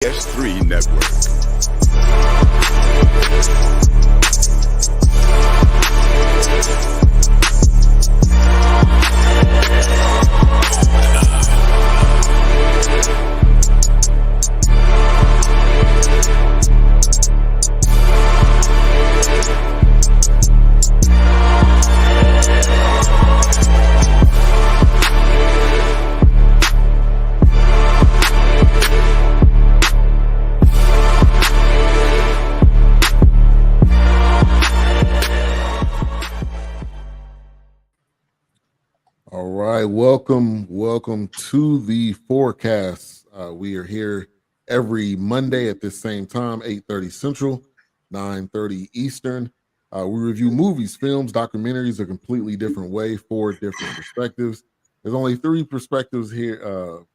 S3 Network. All right, welcome to the Fourcast. We are here every Monday at this same time, 8:30 Central, 9:30 Eastern. We review movies, films, documentaries a completely different way, 4 different perspectives. There's only 3 perspectives here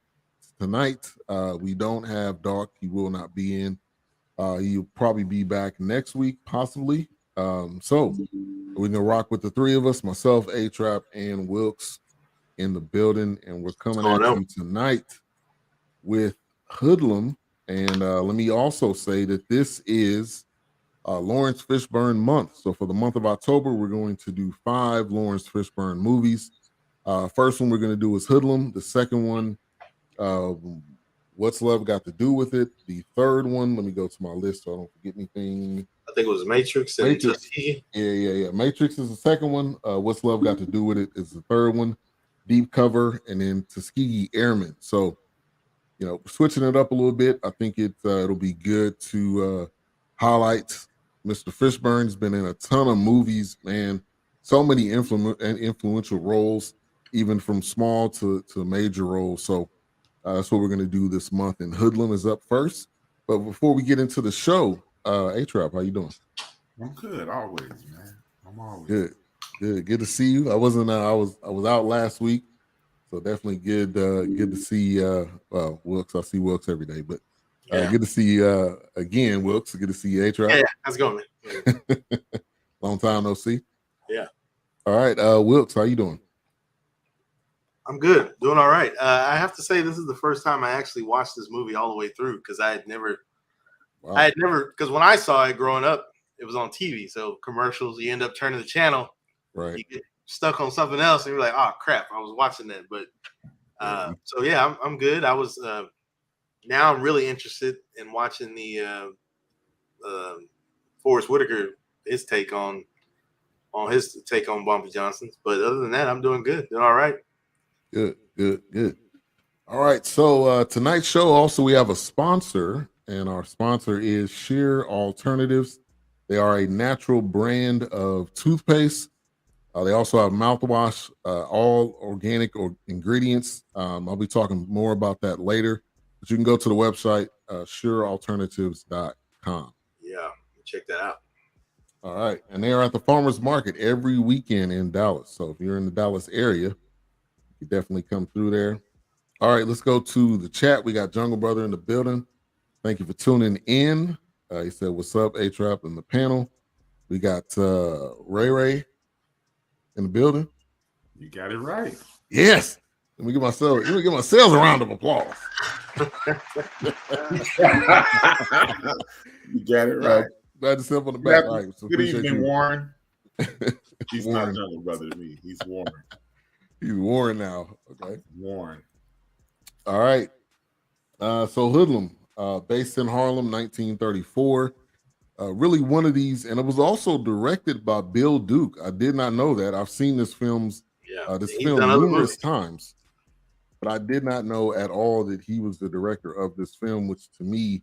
tonight. We don't have Dawk. He will not be in. He'll probably be back next week, possibly. So we're going to rock with the 3 of us, myself, HRap, and Wilks in the building, and we're coming at you tonight with Hoodlum. And let me also say that this is Lawrence Fishburne month. So for the month of October, we're going to do 5 Lawrence Fishburne movies. First one we're going to do is Hoodlum. The second one, What's Love Got to Do with It? The third one, let me go to my list so I don't forget anything. I think it was Matrix. Yeah. Matrix is the second one. What's Love Got to Do with It is the third one. Deep Cover, and then Tuskegee Airmen. So, switching it up a little bit. I think it'll be good to highlight Mr. Fishburne's been in a ton of movies, man. So many influential roles, even from small to major roles. So that's what we're going to do this month. And Hoodlum is up first. But before we get into the show, HRap, how you doing? I'm good, always, man. I'm always good. Good to see you. I wasn't. I was out last week, so definitely good. Good to see. Wilks. I see Wilks every day, but good to see again, Wilks. Good to see you, HRap. Yeah, how's it going, man? Long time no see. Yeah. All right, Wilks, how you doing? I'm good, doing all right. I have to say, this is the first time I actually watched this movie all the way through because I had never, because when I saw it growing up, it was on TV. So commercials, you end up turning the channel. Right. You get stuck on something else, and you're like, "Oh crap, I was watching that." But so yeah, I'm good. I was now I'm really interested in watching the Forrest Whitaker his take on Bumpy Johnson's. But other than that, I'm doing good, doing all right. Good. All right. So tonight's show also we have a sponsor, and our sponsor is Sheer Alternatives. They are a natural brand of toothpaste. They also have mouthwash, all organic ingredients. I'll be talking more about that later. But you can go to the website, surealternatives.com. Yeah, check that out. All right. And they are at the farmers market every weekend in Dallas. So if you're in the Dallas area, you definitely come through there. All right, let's go to the chat. We got Jungle Brother in the building. Thank you for tuning in. He said, "What's up, HRap?" in the panel. We got Ray in the building. You got it right. Yes. Let me give myself a round of applause. You got it right. Glad to sit up on the back. Right, so good evening, Warren. He's not Jungle Brother to me. He's Warren. He's Warren now. Okay. Warren. All right. So Hoodlum, based in Harlem, 1934. Really one of these, and it was also directed by Bill Duke. I did not know that. I've seen this film numerous times, but I did not know at all that he was the director of this film, which to me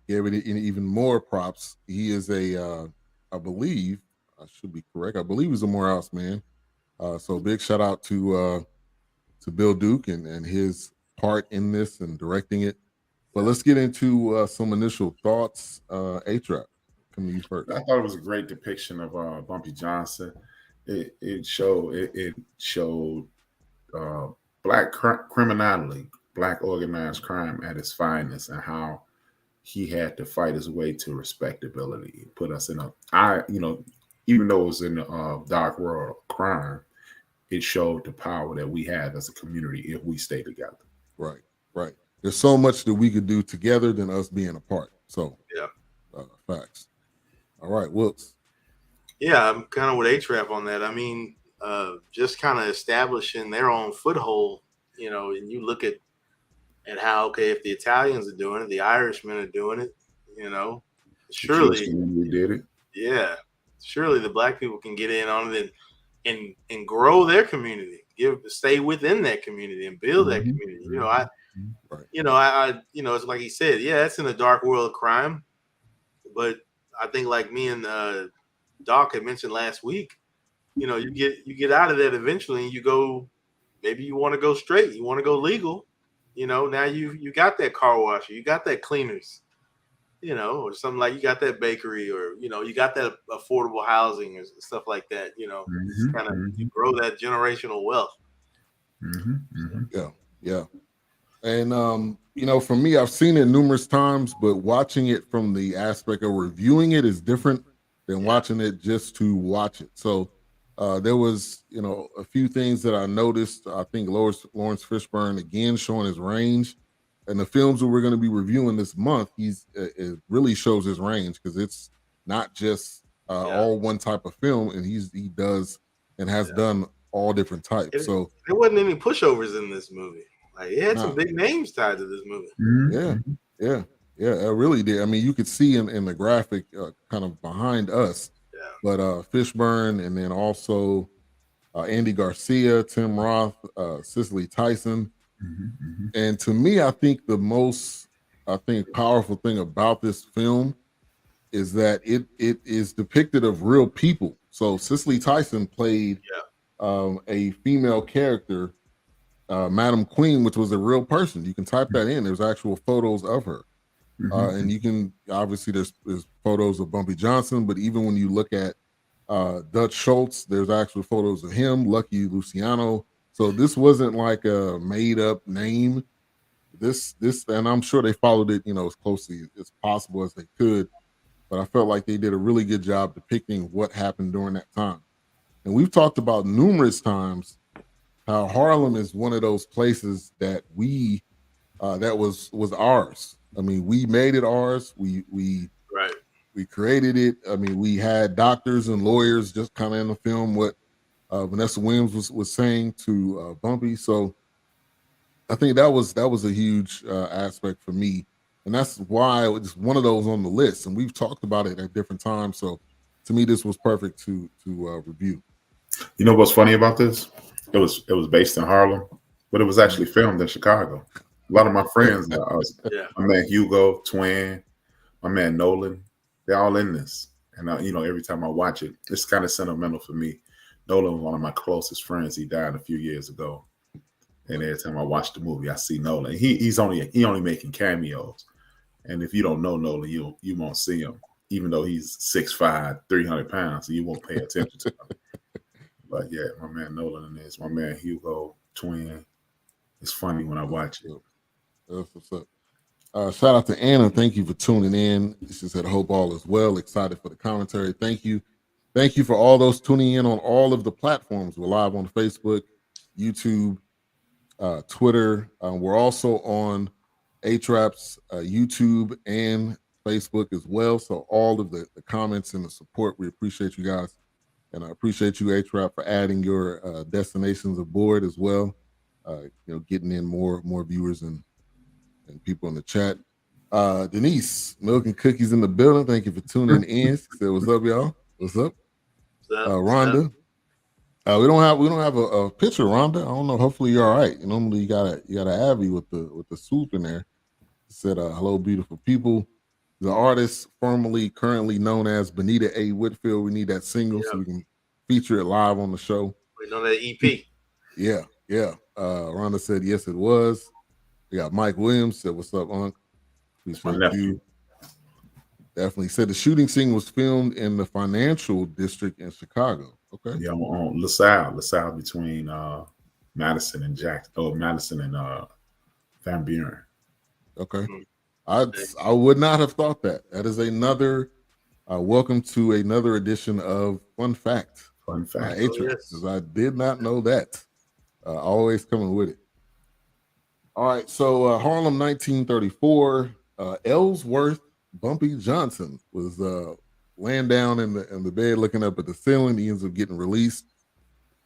gave it even more props. He is I believe, I should be correct, I believe he's a Morehouse man. So big shout out to Bill Duke and his part in this and directing it. But let's get into some initial thoughts. HRap. Come to you first. I thought it was a great depiction of Bumpy Johnson. It showed black criminality, black organized crime at its finest, and how he had to fight his way to respectability. It put us in even though it was in the dark world of crime, it showed the power that we have as a community if we stay together. Right. there's so much that we could do together than us being apart. So yeah, facts. All right, Wilks. yeah. I'm kind of with HRap on that. I mean, just kind of establishing their own foothold, and you look at how, okay, if the Italians are doing it, the Irishmen are doing it, surely we did it. Yeah, surely the Black people can get in on it and grow their community, stay within that community and build that community. It's like he said, yeah, it's in the dark world of crime, but I think like me and Dawk had mentioned last week, you get out of that eventually, and you go, maybe you want to go straight, you want to go legal, now you got that car washer, you got that cleaners, or something, like you got that bakery, or you got that affordable housing or stuff like that. Just kind of you grow that generational wealth. Yeah. And for me, I've seen it numerous times, but watching it from the aspect of reviewing it is different than watching it just to watch it. So there was a few things that I noticed. I think Lawrence Fishburne again showing his range. And the films that we're going to be reviewing this month, it really shows his range, because it's not just all one type of film, and he does and has done all different types. So there wasn't any pushovers in this movie. Like, it had some big names tied to this movie. Yeah, it really did. I mean, you could see in the graphic kind of behind us, but Fishburne, and then also Andy Garcia, Tim Roth, Cicely Tyson. And to me, I think the most powerful thing about this film is that it is depicted of real people. So Cicely Tyson played a female character, Madam Queen, which was a real person. You can type that in. There's actual photos of her. And you can, obviously there's photos of Bumpy Johnson, but even when you look at Dutch Schultz, there's actual photos of him, Lucky Luciano. So this wasn't like a made up name. This, and I'm sure they followed it, as closely as possible as they could. But I felt like they did a really good job depicting what happened during that time. And we've talked about numerous times how Harlem is one of those places that that was ours. I mean, we made it ours. We created it. I mean, we had doctors and lawyers just kind of in the film what Vanessa Williams was saying to Bumpy. So I think that was a huge aspect for me, and that's why it's one of those on the list. And we've talked about it at different times. So to me, this was perfect to review. You know what's funny about this? It was based in Harlem, but it was actually filmed in Chicago. A lot of my friends, my man Hugo, Twin, my man Nolan, they're all in this. And every time I watch it, it's kind of sentimental for me. Nolan was one of my closest friends. He died a few years ago, and every time I watch the movie, I see Nolan. He's only making cameos, and if you don't know Nolan, you won't see him, even though he's 6'5", 300 pounds. So you won't pay attention to him. But yeah, my man Nolan is my man Hugo, Twin. It's funny when I watch it. That's what's up. Shout out to Anna. Thank you for tuning in. She said, hope all is well. Excited for the commentary. Thank you. Thank you for all those tuning in on all of the platforms. We're live on Facebook, YouTube, Twitter. We're also on HRap's YouTube and Facebook as well. So all of the comments and the support, we appreciate you guys. And I appreciate you, HRap, for adding your destinations aboard as well. Getting in more viewers and people in the chat. Denise, Milk and Cookies in the building. Thank you for tuning in. She said, "What's up, y'all? What's up?" Rhonda. We don't have a picture, Rhonda. I don't know. Hopefully you're all right. Normally you got a Abby with the swoop in there. She said, "Hello, beautiful people." The artist currently known as Benita A. Whitfield. We need that single so we can feature it live on the show. We know that EP. Yeah. Rhonda said, yes, it was. We got Mike Williams said, "What's up, Unc?" Appreciate you. Definitely said the shooting scene was filmed in the financial district in Chicago. Okay. Yeah, on LaSalle between Madison and Madison and Van Buren. Okay. I would not have thought that. That is another welcome to another edition of Fun Fact. Because I did not know that. Always coming with it. All right, so Harlem 1934, Ellsworth Bumpy Johnson was laying down in the bed looking up at the ceiling. He ends up getting released.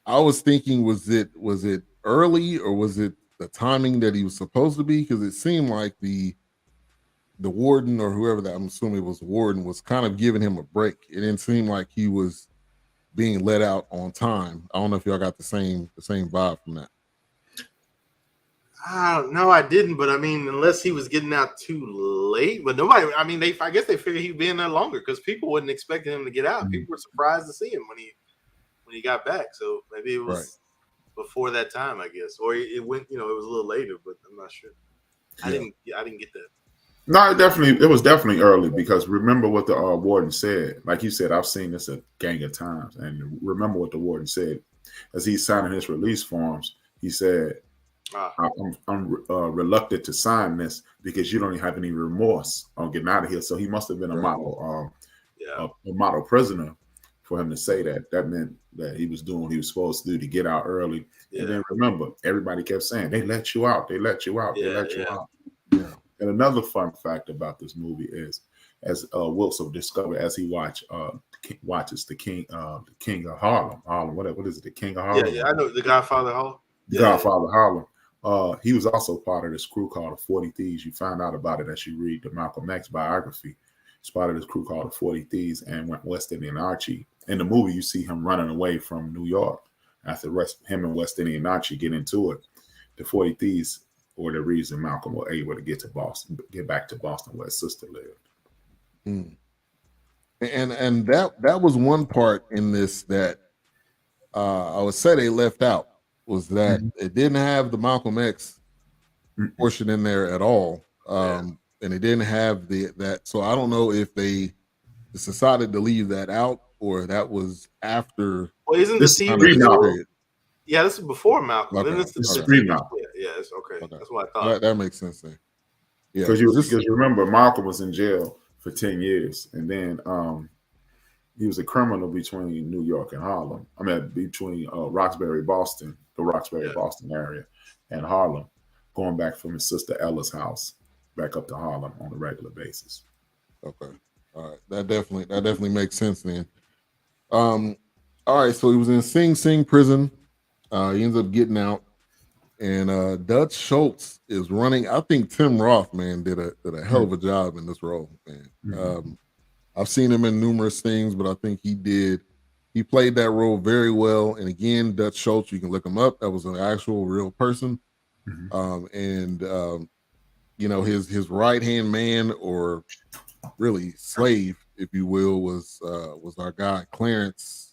I was thinking, was it early or was it the timing that he was supposed to be? Because it seemed like the warden or whoever that, I'm assuming it was the warden, was kind of giving him a break. It didn't seem like he was being let out on time. I don't know if y'all got the same vibe from that. No, I didn't. But I mean, unless he was getting out too late, but nobody. I mean, I guess they figured he'd be in there longer because people wasn't expecting him to get out. People were surprised to see him when he got back. So maybe it was before that time, I guess, or it went. It was a little later, but I'm not sure. I didn't get that. No, it was definitely early because remember what the warden said. Like you said, I've seen this a gang of times, and remember what the warden said as he's signing his release forms. He said, I'm reluctant to sign this because you don't even have any remorse on getting out of here. So he must have been a model, a model prisoner for him to say that. That meant that he was doing what he was supposed to do to get out early. Yeah. And then remember, everybody kept saying, they let you out. They let you out. They let you out. Yeah. And another fun fact about this movie is, as Wilks will discover as he watches the King of Harlem. What is it? The King of Harlem? Yeah, I know the Godfather Harlem. Godfather Harlem. He was also part of this crew called the 40 Thieves. You find out about it as you read the Malcolm X biography. He's part of this crew called the 40 Thieves and went West Indian Archie. In the movie, you see him running away from New York after him and West Indian Archie get into it. The 40 Thieves were the reason Malcolm was able to get back to Boston where his sister lived. And that was one part in this that I would say they left out, was that it didn't have the Malcolm X portion in there at all. And it didn't have that. So I don't know if they decided to leave that out or that was after. Well, isn't this TV? Yeah, this is before Malcolm. Okay. This is Malcolm. Yeah, it's okay. That's what I thought. That makes sense then. Yeah, because remember, Malcolm was in jail for 10 years, and then he was a criminal between New York and Harlem. I mean, between Roxbury, Boston, the Roxbury, Boston area, and Harlem, going back from his sister Ella's house back up to Harlem on a regular basis. Okay, all right, that definitely makes sense then. All right, so he was in Sing Sing prison. He ends up getting out, and Dutch Schultz is running. I think Tim Roth, man, did a hell of a job in this role, man. I've seen him in numerous things, but I think he played that role very well. And again, Dutch Schultz, you can look him up. That was an actual real person. His right-hand man, or really slave, if you will, was our guy, Clarence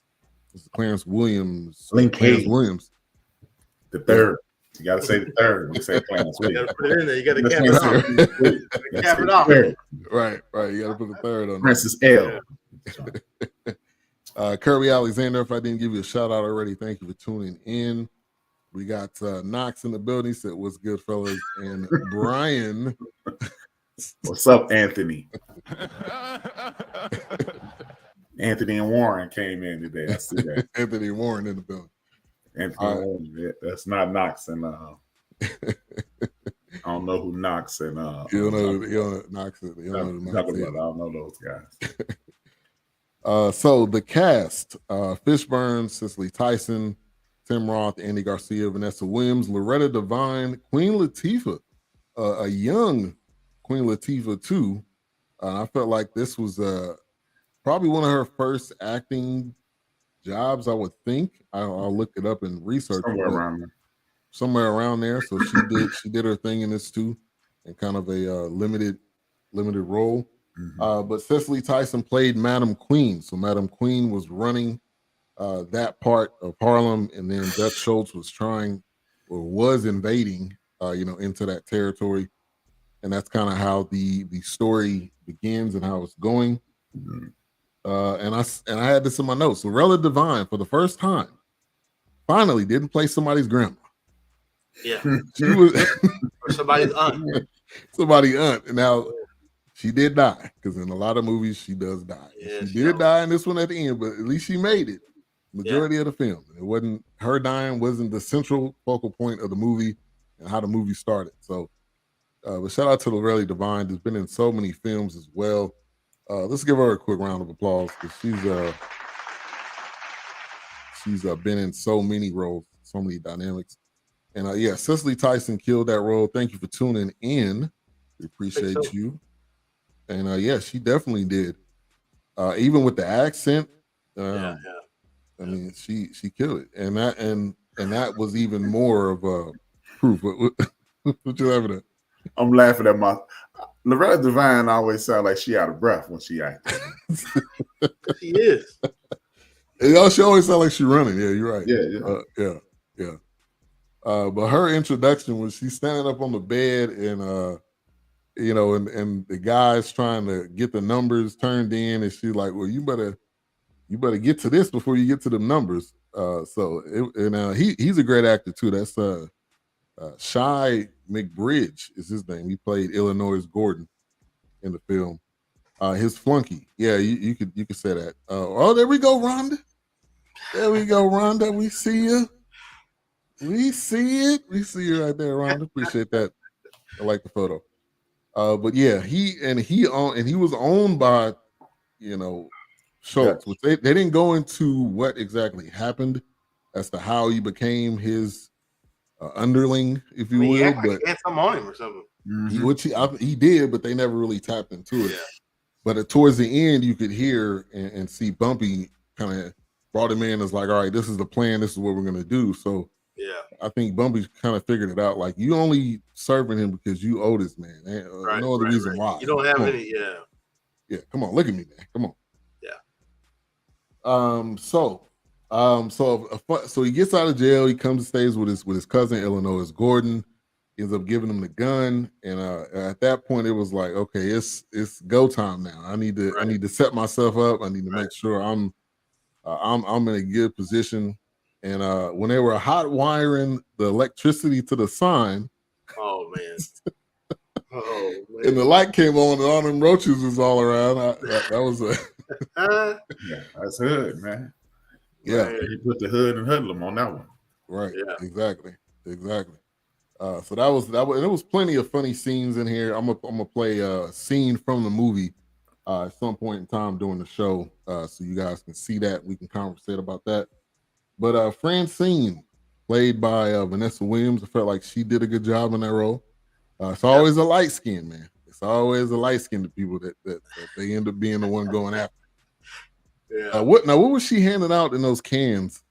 Williams. Clarence Williams. The third. You got to say the third when you say Clarence Williams. You got to put it in there. You got to cap it off. Right. You got to put the third on. Princess L. Kirby Alexander, if I didn't give you a shout out already, thank you for tuning in. We got Knox in the building, said what's good, fellas, and Brian. What's up, Anthony? Anthony and Warren came in today. I see that. Anthony Warren in the building. Warren, that's not Knox, and I don't know who Knox and you don't know Knox. I don't know those guys. So the cast: Fishburne, Cicely Tyson, Tim Roth, Andy Garcia, Vanessa Williams, Loretta Devine, Queen Latifah, a young Queen Latifah too. I felt like this was probably one of her first acting jobs, I would think. I'll look it up and research somewhere around there. So she did her thing in this too, in kind of a limited role. But Cicely Tyson played Madam Queen. So Madam Queen was running that part of Harlem, and then Dutch Schultz was invading into that territory. And that's kind of how the story begins and how it's going. And I had this in my notes. Loretta Devine, for the first time, finally didn't play somebody's grandma. Yeah. She was or somebody's aunt. Somebody's aunt. And now she did die, because in a lot of movies she does die. Yeah, she did die in this one at the end, but at least she made it. Majority of the film. It wasn't her dying wasn't the central focal point of the movie. and how the movie started. So, but shout out to Lorelei Devine, who's been in so many films as well. Let's give her a quick round of applause because she's been in so many roles, so many dynamics. And yeah, Cicely Tyson killed that role. Thank you for tuning in. We appreciate you. And yeah, she definitely did. Even with the accent, I mean, she killed it. And that was even more of a proof. What you laughing at? I'm laughing at my Loretta Devine always sound like she out of breath when she acts. She is. She always sound like she running. Yeah, you're right. Yeah. But her introduction was she's standing up on the bed and and the guy's trying to get the numbers turned in, and she's like, "Well, you better get to this before you get to the numbers." He's a great actor too. That's Shy McBridge is his name. He played Illinois Gordon in the film. His flunky. Yeah, you could say that. There we go, Rhonda. There we go, Rhonda. We see you. We see it. We see you right there, Rhonda. Appreciate that. I like the photo. But yeah, he was owned by, Schultz, which they didn't go into what exactly happened as to how he became his underling, if you will. But he had something on him or something. He did, but they never really tapped into it. Yeah. But towards the end, you could hear and see Bumpy kind of brought him in as like, all right, this is the plan. This is what we're going to do. So yeah, I think Bumpy kind of figured it out. Like, you only serving him because you owe this man. No other reason why. You don't have any. Yeah. Yeah. Come on. Look at me, man. Come on. Yeah. So he gets out of jail. He comes and stays with his cousin, Illinois Gordon. He ends up giving him the gun. And at that point, it was like, okay, it's go time now. I need to set myself up. I need to make sure I'm in a good position. And when they were hot wiring the electricity to the sign, oh man, and the light came on, and all them roaches was all around. That was that's Hood, man. Yeah, he put the Hood and Hoodlum on that one. Right. Yeah. Exactly. So that was, and there was plenty of funny scenes in here. I'm gonna play a scene from the movie at some point in time during the show, so you guys can see that. We can conversate about that. But Francine, played by Vanessa Williams, I felt like she did a good job in that role. It's always a light skin, man. It's always a light skinned people that they end up being the one going after. Yeah. What was she handing out in those cans?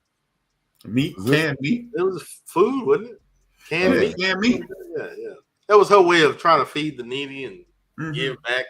Canned meat. It was food, wasn't it? Canned meat. Canned meat. Yeah. That was her way of trying to feed the needy and give back.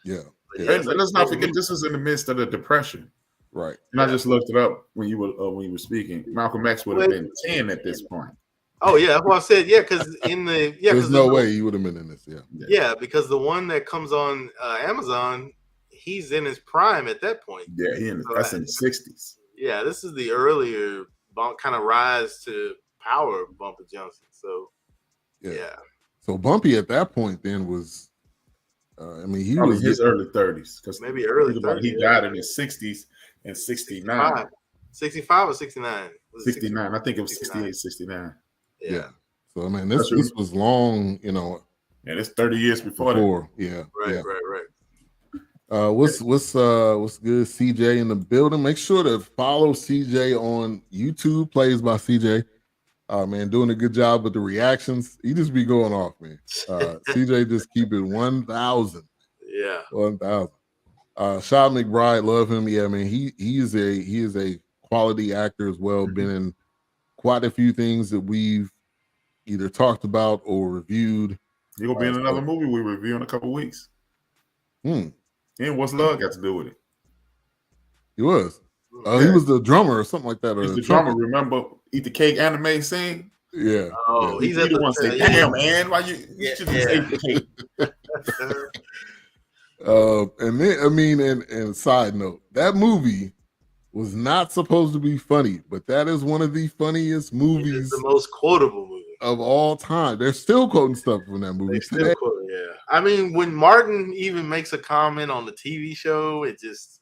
Yeah. And let's not forget, this was in the midst of the Depression. Right. And I just looked it up when you were speaking. Malcolm X would have been 10 at this point. Oh yeah, that's what I said. Yeah, because there's no way he would have been in this. Yeah, because the one that comes on Amazon, he's in his prime at that point. Yeah, that's in the 60s. Yeah, this is the earlier kind of rise to power of Bumpy Johnson. So yeah. So Bumpy at that point then was, he probably was his early 30s, because maybe early 30s. He died in his 60s and 69. 65 or 69? 69. I think it was 68, 69. Yeah. So this was long, Yeah, it's 30 years before that. Yeah. Right. What's good? CJ in the building. Make sure to follow CJ on YouTube. Plays by CJ. Man, doing a good job with the reactions. He just be going off, man. CJ just keep it 1,000. Yeah. 1,000. Shaw McBride, love him. Yeah, man. He is a quality actor as well. Been in quite a few things that we've either talked about or reviewed. He'll be in another movie we review in a couple weeks. And what's love got to do with it? He was. He was the drummer or something like that. He's the drummer. Remember Eat the Cake anime scene? Yeah. Oh, he's the one say, "Damn, man, why you should just eat the cake." And then and side note, that movie was not supposed to be funny, but that is one of the funniest movies. It's the most quotable movie of all time. They're still quoting stuff from that movie today. Yeah. I mean, when Martin even makes a comment on the TV show, it just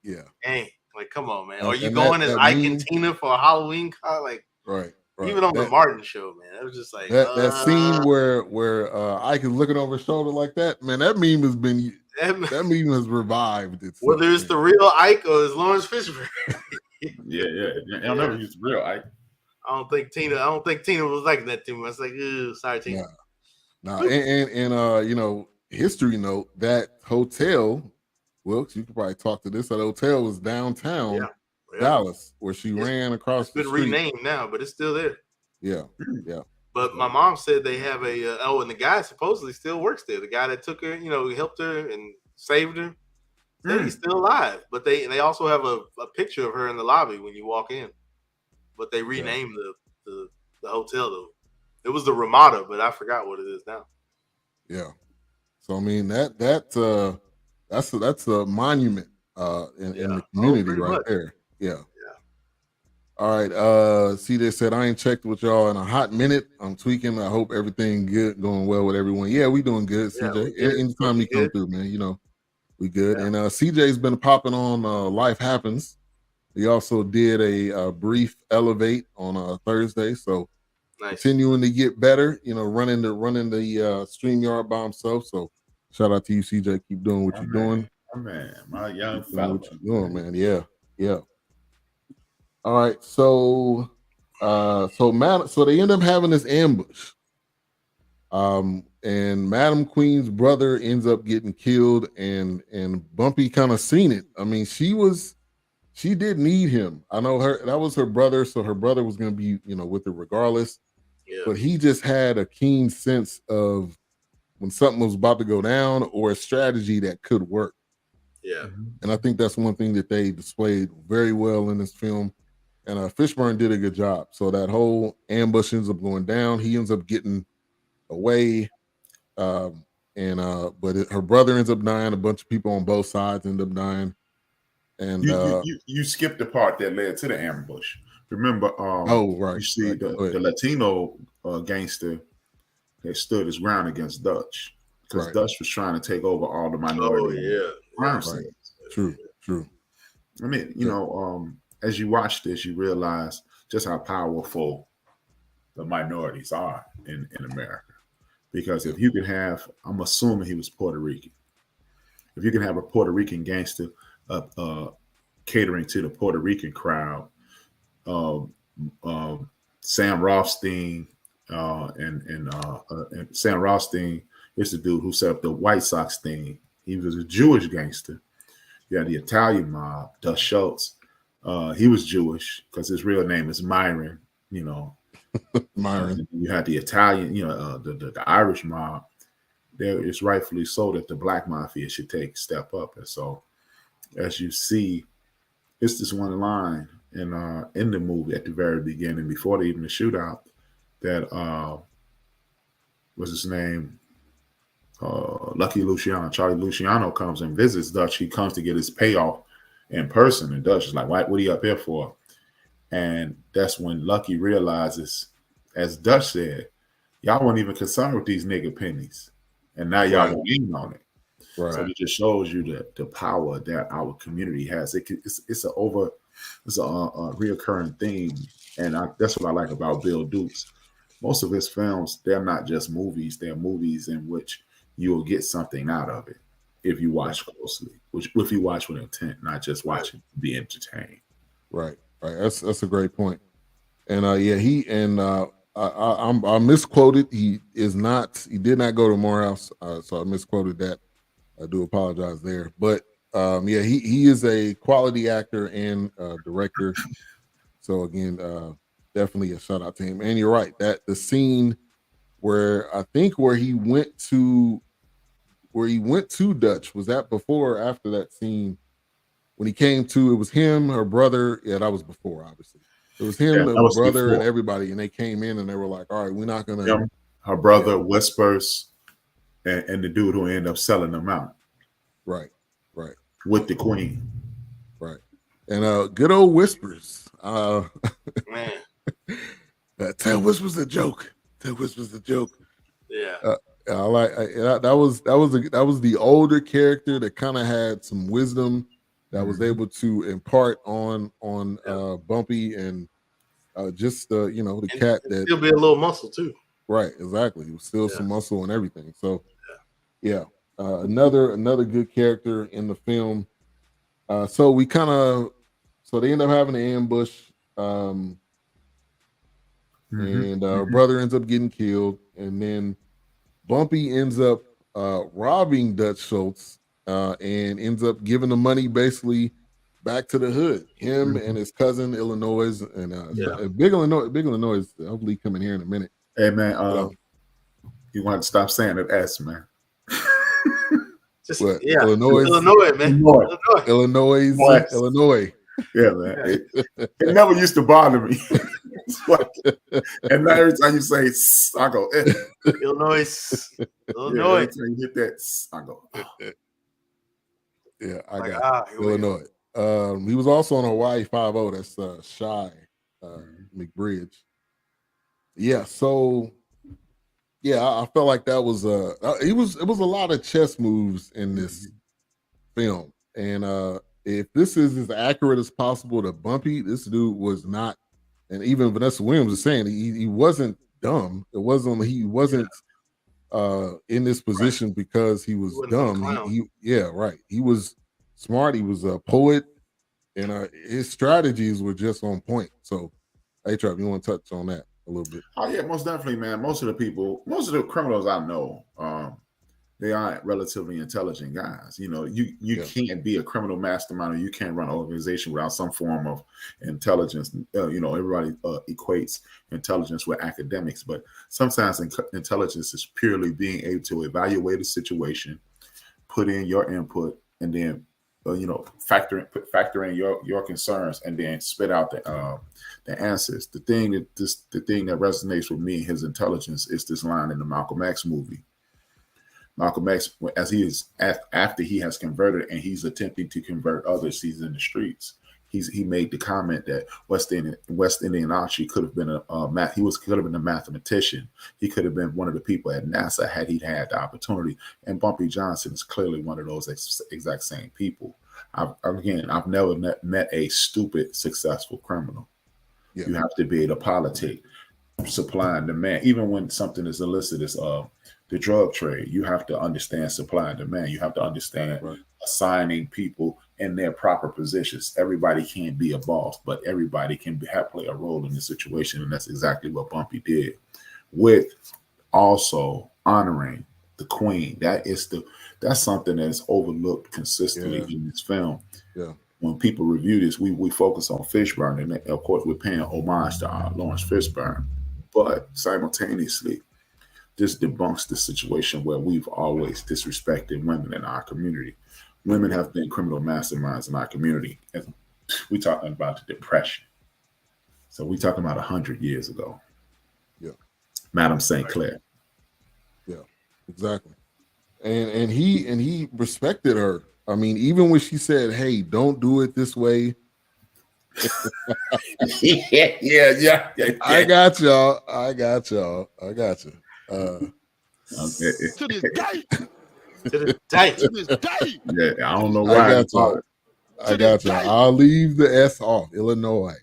dang, like, come on, man. Are you going as Ike and Tina for a Halloween car? Like, right. Even on the Martin show, man, it was just like that scene where Ike is looking over his shoulder like that. Man, that meme has been that meme has revived itself. Whether it's the real Ike or it's Lawrence Fishburne. yeah. I'll never use the real Ike. I don't think Tina was like that too much. Like, sorry, Tina. Nah. And you know, history note, that hotel, Wilks, you could probably talk to this. That hotel was downtown Dallas, where she ran across the street. It's been renamed now, but it's still there. Yeah. But my mom said they have and the guy supposedly still works there. The guy that took her, he helped her and saved her. He's still alive. But they also have a picture of her in the lobby when you walk in. But they renamed the hotel though. It was the Ramada, but I forgot what it is now. Yeah. So I mean that's a monument in the community right there. Yeah. All right. They said I ain't checked with y'all in a hot minute. I'm tweaking. I hope everything going well with everyone. Yeah, we doing good, CJ. Anytime you come through, man, we good. Yeah. And CJ's been popping on Life Happens. He also did a brief elevate on Thursday. So continuing to get better, running the StreamYard by himself. So shout out to you, CJ. Keep doing what you're doing. My young fella. What you doing, man? Yeah. All right, so they end up having this ambush, and Madam Queen's brother ends up getting killed, and Bumpy kind of seen it. I mean, she did need him. I know that was her brother, so her brother was going to be with her regardless. Yeah. But he just had a keen sense of when something was about to go down or a strategy that could work. Yeah, and I think that's one thing that they displayed very well in this film. And Fishburne did a good job. So that whole ambush ends up going down. He ends up getting away. But her brother ends up dying. A bunch of people on both sides end up dying. And you skipped the part that led to the ambush. Remember, you see the Latino gangster that stood his ground against Dutch. Because Dutch was trying to take over all the minority crime scenes. True. I mean, as you watch this, you realize just how powerful the minorities are in America. Because if you could have, I'm assuming he was Puerto Rican. If you can have a Puerto Rican gangster catering to the Puerto Rican crowd, Sam Rothstein and Sam Rothstein is the dude who set up the White Sox thing. He was a Jewish gangster. You had the Italian mob, Dutch Schultz. He was Jewish because his real name is Myron, Myron. You had the Italian, the Irish mob. There is rightfully so that the black mafia should step up. And so, as you see, it's this one line in the movie at the very beginning, before even the shootout, that what's his name? Lucky Luciano, Charlie Luciano comes and visits Dutch. He comes to get his payoff in person, and Dutch is like, what are you up here for? And that's when Lucky realizes, as Dutch said, y'all weren't even concerned with these nigga pennies, and now y'all are in on it. Right. So it just shows you the power that our community has. It's a reoccurring theme, and that's what I like about Bill Dukes. Most of his films, they're not just movies; they're movies in which you will get something out of it if you watch closely, if you watch with intent, not just watching to be entertained. Right. That's a great point. And I misquoted. He did not go to Morehouse, so I misquoted that. I do apologize there. But he is a quality actor and director. So again, definitely a shout out to him. And you're right, that the scene where he went to Dutch, was that before or after that scene? When he came to, it was him, her brother. Yeah, that was before, obviously. It was him, the brother, before. And everybody, and they came in and they were like, all right, we're not gonna. Her brother, Whispers, and the dude who ended up selling them out. Right. With the queen. Right. And good old Whispers. Man. Tell Whispers a joke. Yeah. That was the older character that kind of had some wisdom that was able to impart on Bumpy, and just the and cat that still be a little muscle too. Right, exactly. It was still some muscle and everything. So yeah, another good character in the film. So they end up having an ambush, and brother ends up getting killed, and then Bumpy ends up robbing Dutch Schultz and ends up giving the money basically back to the hood. Him and his cousin Illinois, and Big Illinois. Hopefully coming here in a minute. Hey man, you want to stop saying it S, man. Illinois, man. Illinois. Yeah, man. It never used to bother me. And now every time you say I go, Illinois. Every time you hit that, I go. Yeah, I got Illinois. He was also on Hawaii 5-0. That's Shy McBridge. Yeah, so I felt like that was it was a lot of chess moves in this film, and if this is as accurate as possible to Bumpy, this dude was not, and even Vanessa Williams is saying he wasn't dumb. He wasn't in this position because he was dumb. He was smart. He was a poet, and his strategies were just on point. So, HRap, you want to touch on that a little bit? Oh yeah, most definitely, man. Most of the criminals I know, they are relatively intelligent guys. You can't be a criminal mastermind, or you can't run an organization without some form of intelligence. Everybody equates intelligence with academics, but sometimes intelligence is purely being able to evaluate a situation, put in your input, and then factor in your concerns, and then spit out the answers. The thing that resonates with me, his intelligence, is this line in the Malcolm X movie. Malcolm X, as he is after he has converted and he's attempting to convert others, he's in the streets. He made the comment that West Indian Archie could have been a mathematician. He could have been one of the people at NASA had he had the opportunity. And Bumpy Johnson is clearly one of those exact same people. I've never met a stupid, successful criminal. Yeah. You have to be able to politic, supply and demand. Even when something is illicit, as the drug trade, you have to understand supply and demand. You have to understand assigning people in their proper positions. Everybody can't be a boss, but everybody can play a role in the situation, and that's exactly what Bumpy did. With also honoring the queen. That's something that's overlooked consistently in this film. Yeah. When people review this, we focus on Fishburne, and of course we're paying homage to Lawrence Fishburne, but simultaneously, this debunks the situation where we've always disrespected women in our community. Women have been criminal masterminds in our community. And we're talking about the Depression. So we're talking about 100 years ago. Yeah. Madam St. Clair. Yeah, exactly. And he respected her. I mean, even when she said, "Hey, don't do it this way." Yeah. I got y'all. To this day. Yeah, I don't know why. I got y'all. I'll leave the S off. Illinois.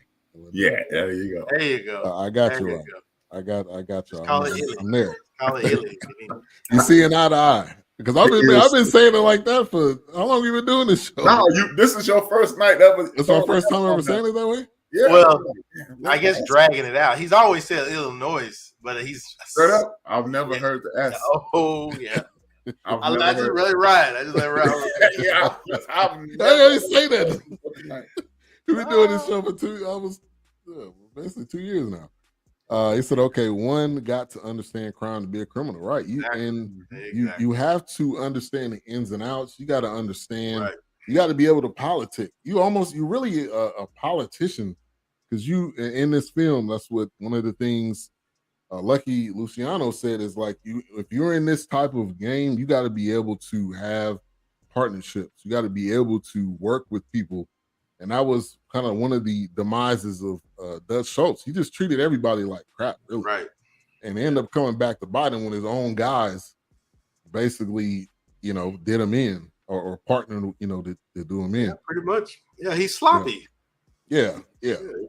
Yeah, there you go. I got you right. I got y'all. I'm there. Call it Illy. You see an eye to eye. Because I've been saying it like that for how long have you been doing this show? No, this is your first night ever. It's my first time ever saying it that way? Yeah. Well, I guess dragging it out. He's always said Illinois, but he's straight up. I've never heard the S. Oh yeah. I just really ride. I just let ride. Yeah, I didn't say that. We've been doing this show for basically 2 years now. He said, "Okay, one got to understand crime to be a criminal, right? You have to understand the ins and outs. You got to understand. Right. You got to be able to politic. You really a politician, because you in this film. That's what one of the things Lucky Luciano said is like if you're in this type of game, you got to be able to have partnerships. You got to be able to work with people." And that was kind of one of the demises of Dutch Schultz. He just treated everybody like crap, really. Right. And they ended up coming back to bite him when his own guys basically, did him in or partnered, to do him in. Yeah, pretty much. Yeah, he's sloppy. Yeah.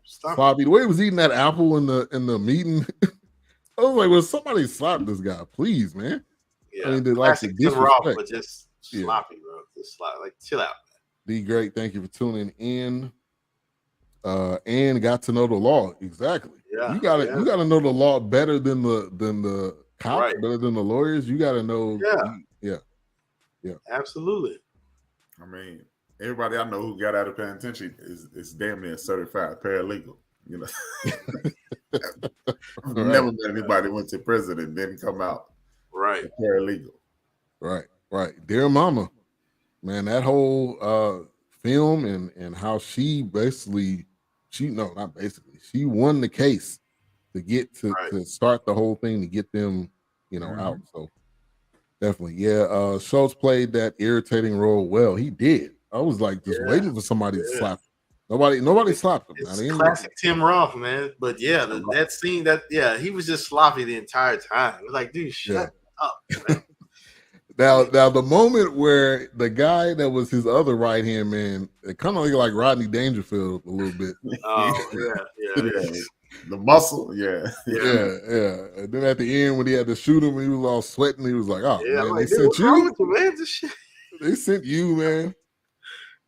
Stop. Sloppy. The way he was eating that apple in the meeting, I was like, "Well, somebody slap this guy, please, man." Yeah, I mean, the classic Tim Roth, disrespect. but just sloppy, bro. Just sloppy. Like, chill out. D Great, thank you for tuning in. And got to know the law. Exactly. Yeah, You gotta know the law better than the cops, Right. better than the lawyers. You gotta know. Yeah. Absolutely. I mean, everybody I know who got out of penitentiary is damn near certified paralegal. You know, I've never met anybody who went to prison and didn't come out right paralegal. Right. Dear Mama, man, that whole film and how she basically she won the case to get to start the whole thing to get them, out. So definitely, yeah. Schultz played that irritating role well. He did. I was like just waiting for somebody to slap him. Nobody slapped him. It's classic Tim Roth, man. But that scene, he was just sloppy the entire time. It was like, dude, shut up, man. Now the moment where the guy that was his other right hand man, it kind of like Rodney Dangerfield a little bit. Oh yeah. The muscle, yeah. And then at the end when he had to shoot him, he was all sweating. He was like, "Oh man, like, they sent you, man. This shit. They sent you, man."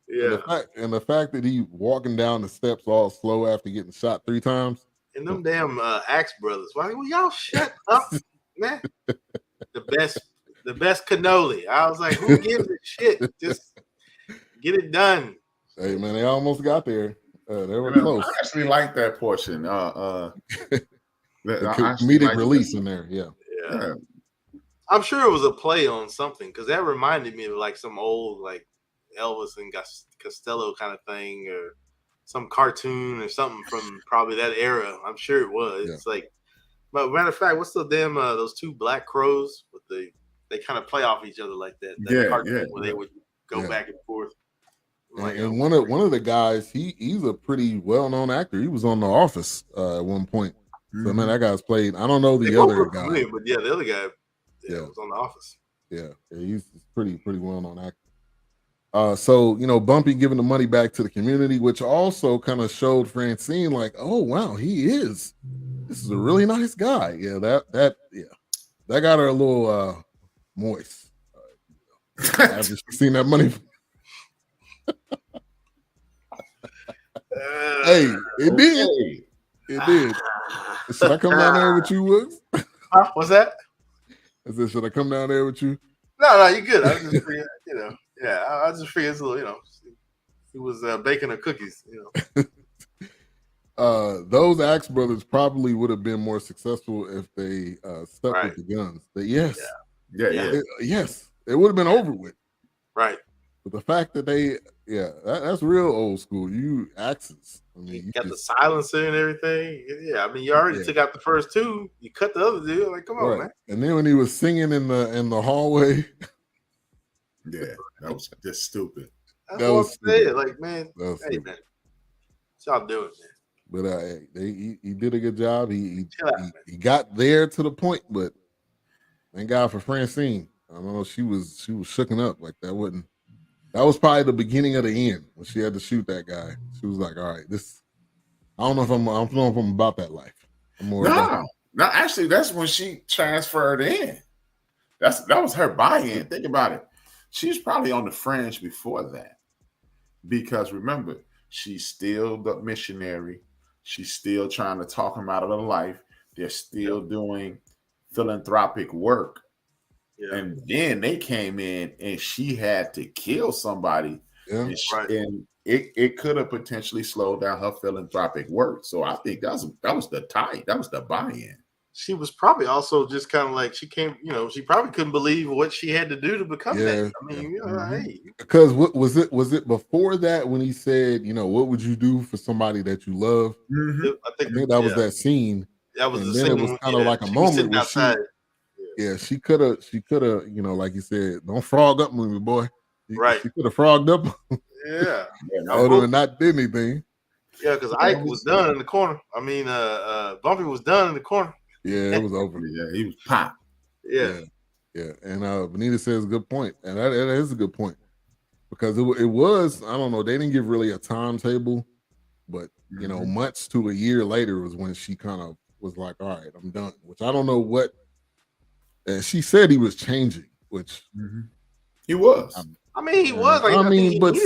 Yeah. And the fact that he walking down the steps all slow after getting shot 3 times. And them damn Axe brothers. Why y'all shut up, man? The best cannoli. I was like, who gives a shit? Just get it done. Hey man, they almost got there. They were close. I actually like that portion. The comedic release in there, yeah. I'm sure it was a play on something because that reminded me of like some old like Elvis and Costello kind of thing, or some cartoon or something from probably that era. I'm sure it was. It's like, but matter of fact, what's the damn those 2 black crows with they kind of play off each other like that. Cartoon where they would go back and forth. And one of the guys, he's a pretty well-known actor. He was on The Office at one point. So man, that guy's played. I don't know the other guy, but the other guy, was on The Office. Yeah, he's pretty well-known actor. So Bumpy giving the money back to the community, which also kind of showed Francine like, oh wow, this is a really nice guy. Yeah, that got her a little moist. After she seen that money. Hey, it did. It did. Should I come down there with you, Wilks? What's that? I said, should I come down there with you? No, you're good. I just figured, I just figured it's a little, he was baking her cookies, Those Axe brothers probably would have been more successful if they stuck with the guns. But yes, it would have been over with. Right. But the fact that that's real old school. You Axes. I mean, you got the silencer and everything. Yeah, I mean, you already took out the first 2. You cut the other dude. Like, come on, man. And then when he was singing in the hallway, that was just stupid. That's what I'm saying. Like, man, hey, man, what y'all doing, man? But he did a good job. He got there to the point, but thank God for Francine. I don't know, she was shooken up like that. That was probably the beginning of the end when she had to shoot that guy. She was like, "All right, I don't know if I'm about that life." No, actually, that's when she transferred in. That was her buy-in. Think about it. She was probably on the fringe before that, because remember, she's still the missionary. She's still trying to talk him out of the life. They're still doing philanthropic work. Yeah. And then they came in and she had to kill somebody. Yeah. And it could have potentially slowed down her philanthropic work. So I think that was the buy-in. She was probably also just kind of like, she came, she probably couldn't believe what she had to do to become that. I mean, hey. Because what was it before that when he said, what would you do for somebody that you love? Mm-hmm. I think that was that scene. That was and the then scene. It was kind of like a moment where she could have, like you said, don't frog up with me, boy. Right. She could have frogged up. Yeah. I would have not did anything. Yeah, because Ike was done in the corner. I mean, Bumpy was done in the corner. Yeah, it was over. Yeah, he was popped. Yeah. And Benita says a good point. And that is a good point. Because it was, I don't know, they didn't give really a timetable But you know, months to a year later was when she kind of was like, "All right, I'm done." Which I don't know what. And she said he was changing, which he was. I mean, he was. Like, I mean, but he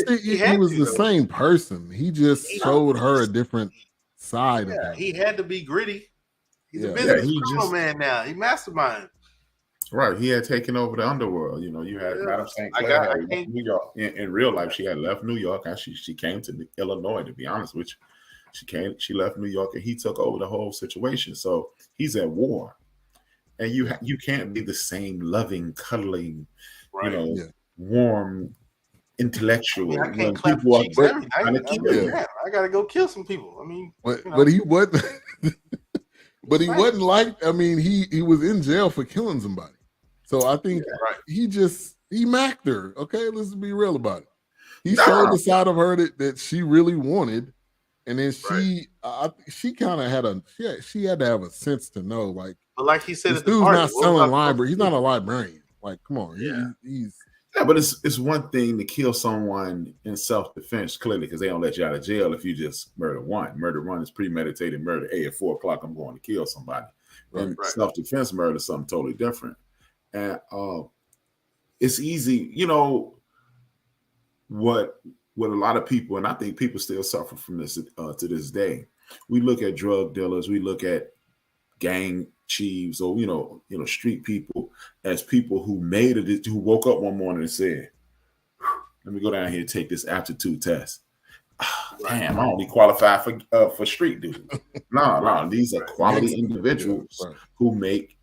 was to, the though. same person. He just showed her a different side of him. He had to be gritty. He's a business man now. He mastermind. Right. He had taken over the underworld. You know, you had Madame St. Clair had left New York. In real life, she had left New York. Actually, she came to Illinois, to be honest with you. She left New York and he took over the whole situation. So he's at war. And you can't be the same loving, cuddling, warm, intellectual. I can't clap people cheeks every night. I gotta go kill some people. I mean, but he wasn't. But he wasn't like. I mean, he was in jail for killing somebody. So I think he macked her. Okay, let's be real about it. He showed the side of her that she really wanted, and then she kind of had she had to have a sense to know, like. But like he said, this dude's not selling library. He's not a librarian. Like, come on, he's. Yeah, but it's one thing to kill someone in self-defense, clearly, because they don't let you out of jail if you just murder one. Murder one is premeditated murder. Hey, at 4 o'clock, I'm going to kill somebody. And self-defense murder is something totally different. And it's easy, you know, what a lot of people, and I think people still suffer from this to this day. We look at drug dealers, we look at gang chiefs, or you know, street people as people who made it, who woke up one morning and said, "Let me go down here and take this aptitude test." Damn, I only qualify for street duty. No, these are quality individuals who make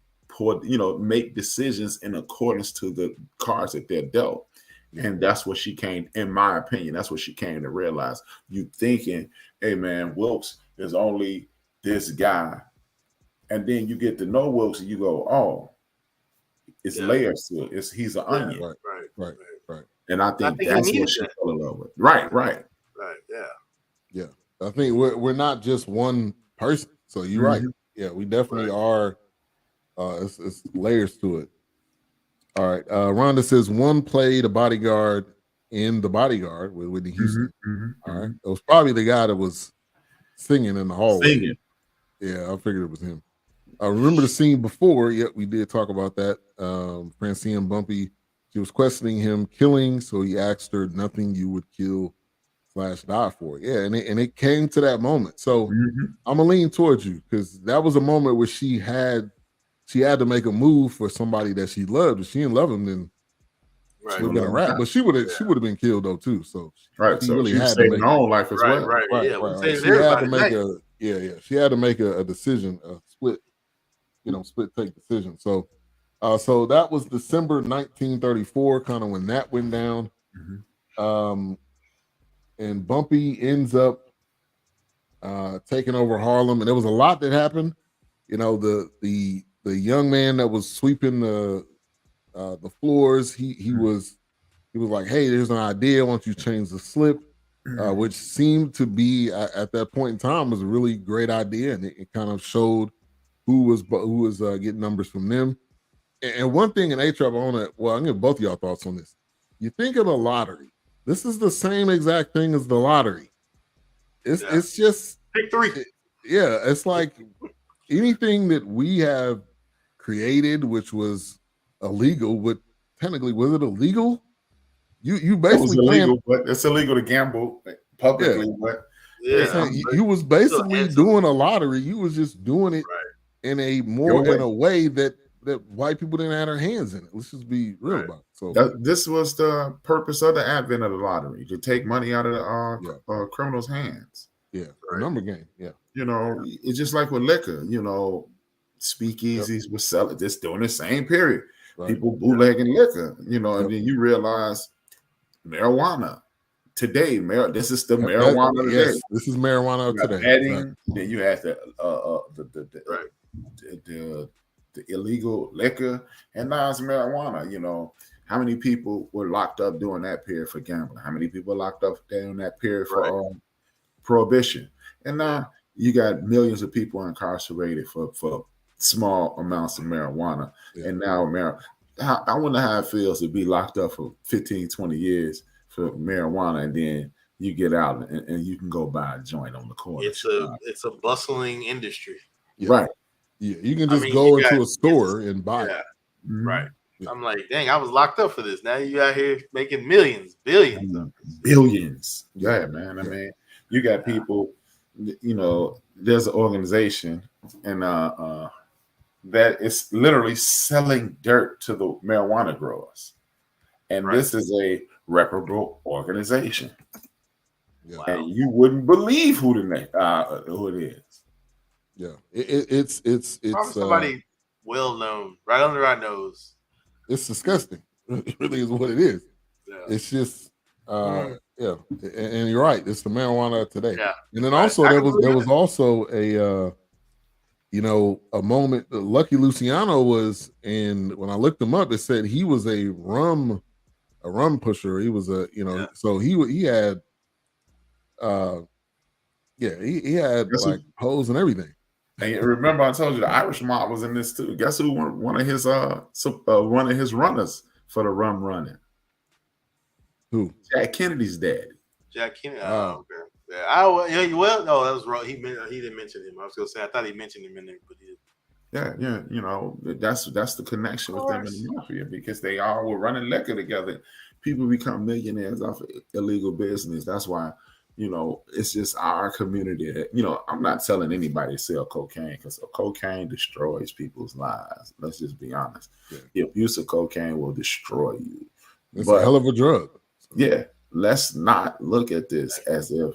decisions in accordance to the cards that they're dealt. And that's what she came, in my opinion, that's what she came to realize. You thinking, hey man, Wilks is only this guy. And then you get to know Wilks and you go, oh, it's layers to it. He's an onion. Right. And I think that's what she fell in love with. Right. Yeah. I think we're not just one person. So you're right. Yeah, we definitely are. It's layers to it. All right. Rhonda says one played a bodyguard in The Bodyguard with Whitney Houston. All right. It was probably the guy that was singing in the hallway. Yeah, I figured it was him. I remember the scene before. Yep, we did talk about that. Francine Bumpy, she was questioning him killing, so he asked her, "Nothing you would kill / die for." Yeah, and it came to that moment. So I'm gonna lean towards you because that was a moment where she had to make a move for somebody that she loved. If she didn't love him, then she would have been a rap. But she would have been killed though too. So she so really she had to make her own life as well. Right. She had to make She had to make a decision, a split take decision. So that was December 1934, kind of when that went down. And Bumpy ends up taking over Harlem, and there was a lot that happened. You know, the young man that was sweeping the floors, he was like, "Hey, there's an idea. Why don't you change the slip?" Which seemed to be at that point in time was a really great idea, and it kind of showed who was getting numbers from them. And one thing in HRap, I'm gonna get both of y'all thoughts on this. You think of the lottery. This is the same exact thing as the lottery. It's just pick three. It's like anything that we have created, which was illegal, but technically, was it illegal? You basically illegal, but it's illegal to gamble publicly. But you was basically doing a lottery. You was just doing it in a way that white people didn't have their hands in it. Let's just be real about it. So this was the purpose of the advent of the lottery, to take money out of the criminals' hands. Yeah, a number game. Yeah, you know, it's just like with liquor. You know, speakeasies were selling this during the same period. People bootlegging liquor. You know, and then you realize marijuana today. This is the marijuana today. Yes, this is marijuana today. Adding, then you have the illegal liquor, and now it's marijuana. You know, how many people were locked up during that period for gambling? How many people locked up during that period for prohibition? And now you got millions of people incarcerated for small amounts of marijuana. And now I wonder how it feels to be locked up for 15, 20 years for marijuana, and then you get out and you can go buy a joint on the corner. It's a bustling industry. Yeah. Right. Yeah, you can just go into a store and buy it. Mm-hmm. Right. Yeah. I'm like, dang, I was locked up for this. Now you out here making millions, billions. Billions. Yeah, man. I mean, you got people, there's an organization and that is literally selling dirt to the marijuana growers. And this is a reputable organization. Yeah. Wow. And you wouldn't believe who it is. Yeah. It's probably somebody well known, right under our nose. It's disgusting. It really is what it is. Yeah. It's just yeah. And you're right. It's the marijuana today. Yeah. And then also there was also a moment that Lucky Luciano was in. When I looked him up, it said he was a rum pusher. He was so he had he had like hoes and everything. And remember, I told you the Irish mob was in this too. Guess who one of his runners for the rum running? Who? Jack Kennedy's dad. Jack Kennedy. Oh, okay. Yeah. No, that was wrong. He didn't mention him. I was gonna say I thought he mentioned him in there, but he didn't. Yeah. That's the connection with them in the mafia because they all were running liquor together. People become millionaires off of illegal business. That's why. It's just our community that, I'm not telling anybody to sell cocaine because cocaine destroys people's lives. Let's just be honest. Yeah. The abuse of cocaine will destroy you. It's a hell of a drug. Yeah. Let's not look at this as if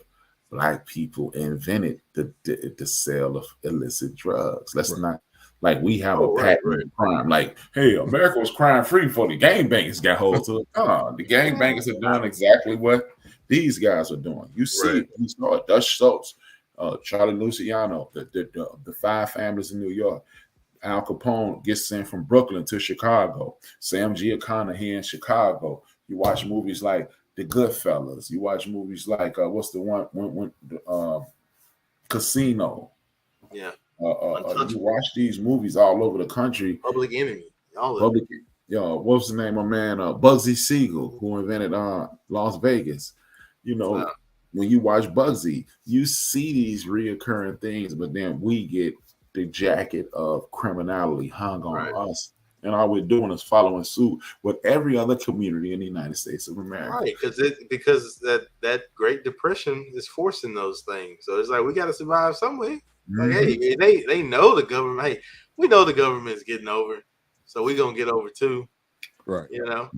Black people invented the sale of illicit drugs. Let's not, like, we have a pattern of crime. Like, hey, America was crime free before the gangbangers got hold of it. The gangbangers are doing exactly what these guys are doing. You see, you saw Dutch Schultz, Charlie Luciano, the five families in New York. Al Capone gets sent from Brooklyn to Chicago. Sam Giancana here in Chicago. You watch movies like The Goodfellas. You watch movies like what's the one Casino. Yeah. You watch these movies all over the country. Public Enemy. What was the name of man? Bugsy Siegel, who invented Las Vegas. When you watch Bugsy, you see these reoccurring things, but then we get the jacket of criminality hung on us. And all we're doing is following suit with every other community in the United States of America. Right, because that Great Depression is forcing those things. So it's like we got to survive some way. Like, hey, they know the government. Hey, we know the government's getting over, so we're gonna get over too. Right. Yeah.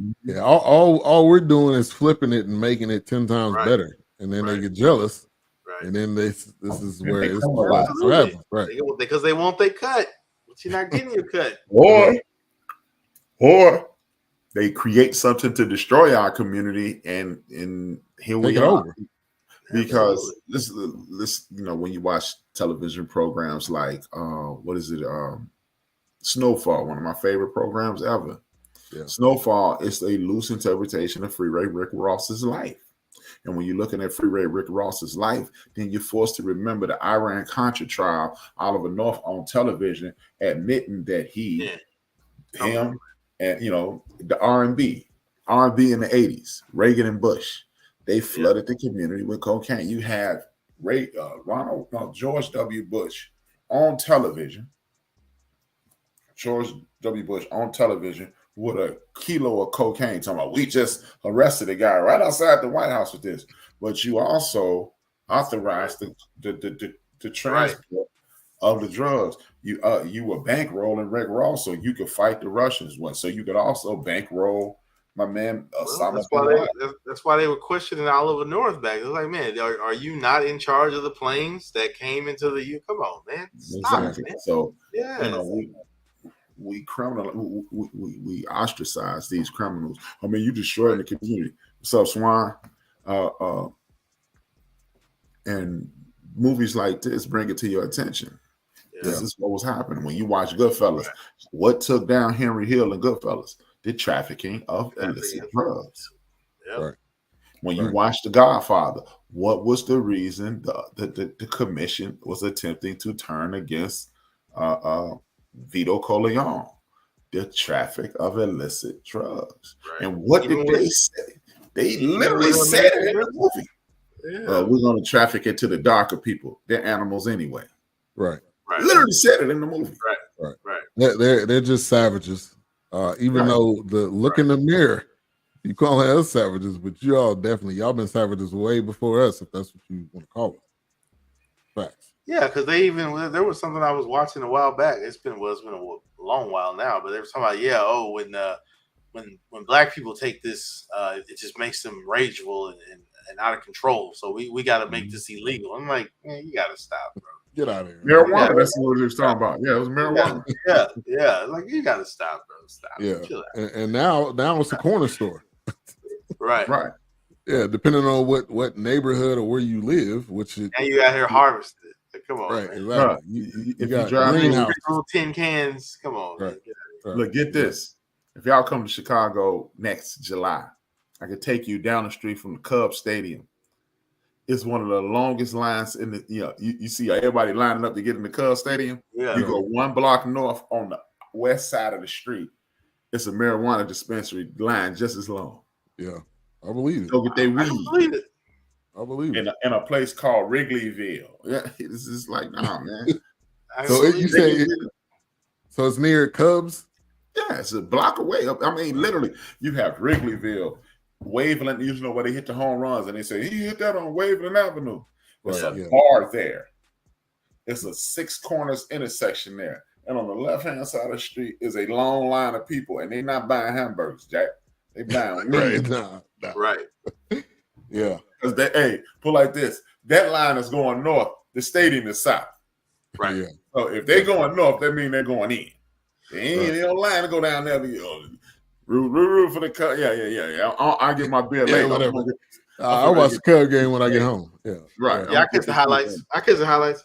All we're doing is flipping it and making it 10 times better, and then they get jealous. Right. And then this is where it's happens. Right. Because they want their cut, but you're not getting your cut. Or they create something to destroy our community, and here we are. Over. Because this when you watch television programs like Snowfall, one of my favorite programs ever. Yeah. Snowfall is a loose interpretation of Freeway Rick Ross's life. And when you're looking at Freeway Rick Ross's life, then you're forced to remember the Iran-Contra trial, Oliver North on television, admitting that him, and the R&B in the 80s, Reagan and Bush, they flooded the community with cocaine. You have George W. Bush on television. George W. Bush on television with a kilo of cocaine, talking about we just arrested a guy right outside the White House with this. But you also authorized the transport of the drugs. You were bankrolling Rick Ross so you could fight the Russians. So you could also bankroll my man Osama bin Laden. That's why they were questioning Oliver North back. They're like, man, are you not in charge of the planes that came into the U? Come on, man. Stop, exactly. Man. So we criminal, we ostracize these criminals. I mean, you destroying the community. What's up, Swan? And movies like this bring it to your attention. Yeah. This is what was happening when you watch Goodfellas. Right. What took down Henry Hill and Goodfellas? The trafficking of illicit drugs. Yep. Right. When you watch The Godfather, what was the reason the commission was attempting to turn against Vito Corleone? The traffic of illicit drugs. Right. And what did they say? They literally said it in the movie. Yeah. We're going to traffic it to the darker people. They're animals anyway. Right. Literally said it in the movie. Right. They're just savages. Even though the look in the mirror, you calling us savages, but y'all been savages way before us, if that's what you want to call it. Facts. Yeah, because there was something I was watching a while back. It's been a long while now, but they were talking about when black people take this, it just makes them rageful and out of control. So we got to make this illegal. I'm like, man, you got to stop, bro. Get out of here. Marijuana, that's what he was talking about. Yeah, it was marijuana. Yeah. Like, you got to stop, bro. Stop. Yeah. Chill out. And now it's a corner store. Right. Yeah, depending on what neighborhood or where you live, and you out here harvested. Like, come on, right? man. Exactly. You got greenhouse, little tin cans. Come on, right. Man. Look, get this. If y'all come to Chicago next July, I could take you down the street from the Cubs Stadium. It's one of the longest lines in the. You see everybody lining up to get in the Cubs Stadium. Yeah. You go one block north on the west side of the street. It's a marijuana dispensary line just as long. Yeah, I believe it. Go get their weed. I believe it. In a place called Wrigleyville. Yeah, it's just like, nah, man. So you say so it's near Cubs? Yeah, it's a block away. I mean, literally, you have Wrigleyville, Waveland, you know, where they hit the home runs, and they say, he hit that on Waveland Avenue. There's a bar there. It's a 6 corners intersection there. And on the left-hand side of the street is a long line of people, and they're not buying hamburgers, Jack. They buying weed. Right. Yeah. Because put like this, that line is going north, the stadium is south. Right. Yeah. So if they're going north, that means they're going in. They don't line to go down there. Root for the cut. Yeah. I'll get my beer later. Whatever. I'll watch the Cub game when I get home. Yeah. Right. Yeah, I catch the highlights.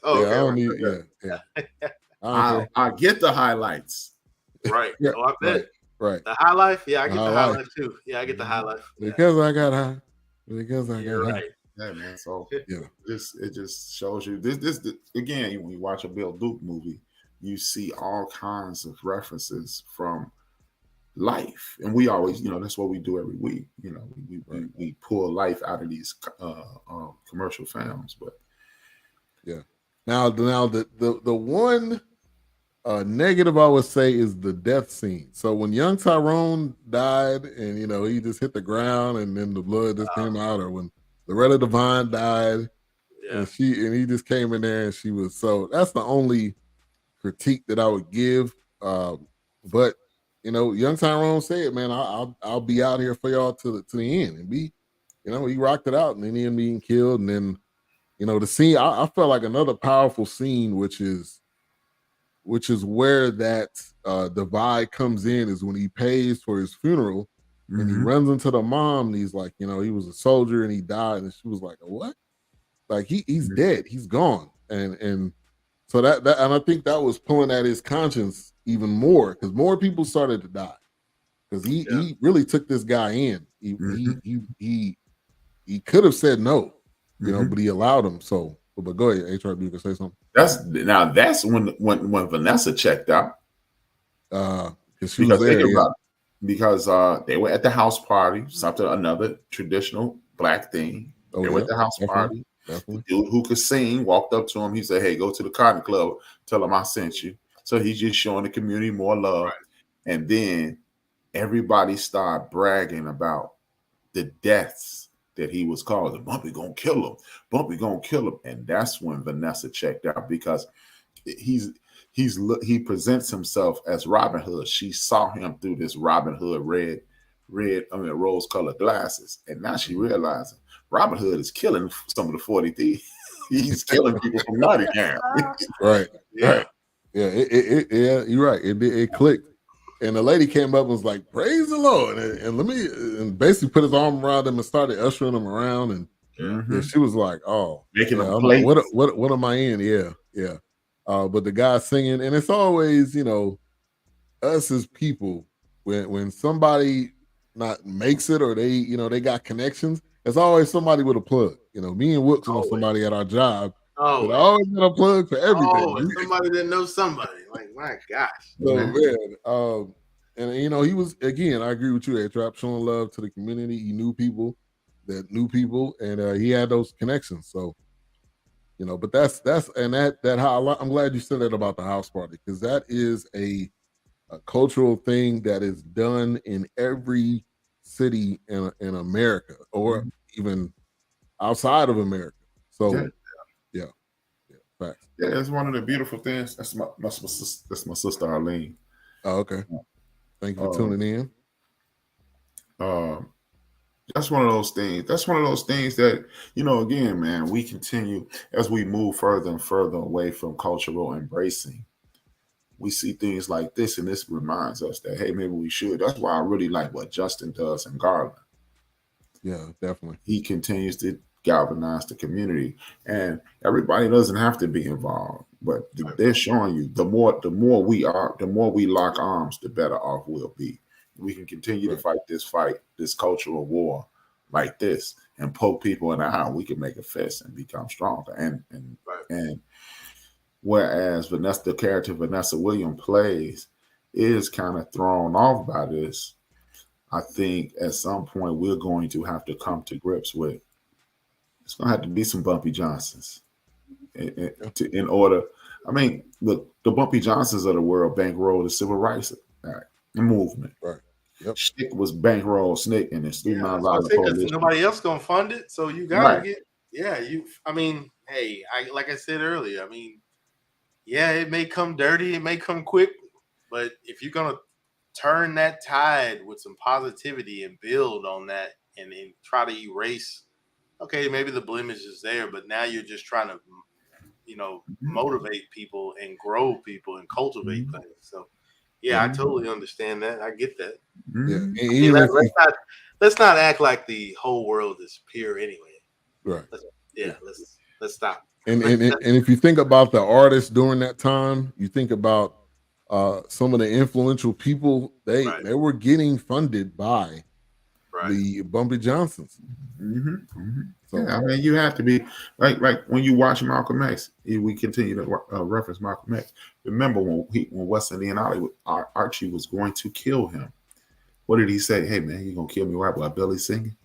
Oh, yeah, okay. I don't need. Yeah. I get the highlights. Right. Yeah. Oh, I bet. Right. The high life. Yeah, I get the high life too. Yeah, I get the high life. Because I got high. Because I got high. Right. Yeah, man. So yeah, it just shows you this again. When you watch a Bill Duke movie, you see all kinds of references from life, and we always, that's what we do every week. We pull life out of these commercial films. But yeah, now the one negative I would say is the death scene. So when young Tyrone died, and he just hit the ground, and then the blood just came out, or when Loretta Devine died, and he just came in there, and she was so. That's the only critique that I would give. But young Tyrone said, "Man, I'll be out here for y'all to the end," and he rocked it out, and then he ended up being killed, and then the scene. I felt like another powerful scene, which is where that divide comes in, is when he pays for his funeral. And he runs into the mom, and he's like, he was a soldier and he died, and she was like, what? Like he's dead, he's gone, and so that and I think that was pulling at his conscience even more, because more people started to die, because he really took this guy in. He could have said no, but he allowed him. So, but go ahead, HRap, you can say something. That's when Vanessa checked out, because she was there. Because they were at the house party, another traditional black thing. They were at the house party. The dude who could sing walked up to him. He said, "Hey, go to the Cotton Club. Tell him I sent you." So he's just showing the community more love. Right. And then everybody started bragging about the deaths that he was causing. Bumpy gonna kill him. Bumpy gonna kill him. And that's when Vanessa checked out, because he presents himself as Robin Hood. She saw him through this Robin Hood rose-colored glasses, and now she realizing Robin Hood is killing some of the 40 thieves. He's killing people from Nottingham. Right. Yeah. Right. Yeah. You're right. It clicked, and the lady came up and was like, "Praise the Lord," and basically put his arm around him and started ushering him around, and she was like, "Oh, making a plate. What am I in?" Yeah. But the guy singing, and it's always, us as people, when somebody not makes it, or they got connections, there's always somebody with a plug. Me and Wilks know somebody at our job. Oh, I always got a plug for everything. Oh, somebody that knows somebody. Like, my gosh. So man, and he was, again, I agree with you, HRap, showing love to the community. He knew people. that knew people, and he had those connections. So, but that's that how I'm glad you said that about the house party, because that is a cultural thing that is done in every city in America, or even outside of America. So, yeah, facts. Yeah, it's one of the beautiful things. That's my sister Arlene. Oh, okay. Thank you for tuning in. That's one of those things. That's one of those things that, again, man, we continue as we move further and further away from cultural embracing. We see things like this, and this reminds us that, hey, maybe we should. That's why I really like what Justin does in Garland. Yeah, definitely. He continues to galvanize the community, and everybody doesn't have to be involved, but they're showing you the more we lock arms, the better off we'll be. We can continue to fight this cultural war like this, and poke people in the eye. We can make a fist and become stronger. And whereas the character Vanessa Williams plays is kind of thrown off by this, I think at some point we're going to have to come to grips with. It's going to have to be some Bumpy Johnsons in order. I mean, look, the Bumpy Johnsons of the world bankrolled the civil rights movement. Right. Yep. Snick was bankroll Snick, and it's nobody else gonna fund it, so you gotta get. Yeah, I mean, hey, like I said earlier. I mean, yeah, it may come dirty, it may come quick, but if you're gonna turn that tide with some positivity and build on that, and try to erase. Okay, maybe the blemish is there, but now you're just trying to, motivate people and grow people and cultivate things. So, yeah, I totally understand that. I get that. Yeah, let's not act like the whole world is pure anyway. Right. Let's stop. And if you think about the artists during that time, you think about some of the influential people. They were getting funded by the Bumpy Johnsons. So, I mean, you have to be like when you watch Malcolm X. We continue to reference Malcolm X. Remember when West Indian Archie was going to kill him? What did he say? Hey man, you gonna kill me right while Billy singing?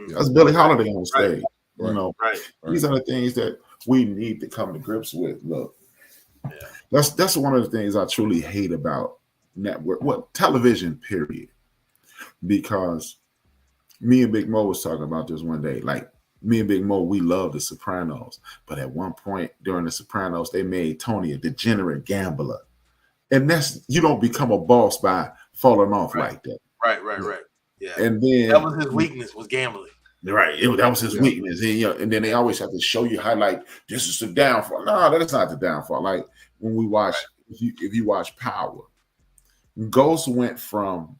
That's Billie Holiday on stage. These are the things that we need to come to grips with. Look, that's one of the things I truly hate about television. Period. Because me and Big Mo was talking about this one day. Like me and Big Mo, we love The Sopranos, but at one point during The Sopranos, they made Tony a degenerate gambler, and you don't become a boss by falling off like that. Right. Yeah, and then that was his weakness, was gambling. Right, that was his weakness, and then they always have to show you how this is the downfall. No, that's not the downfall. Like when we watch, if you watch Power, Ghost went from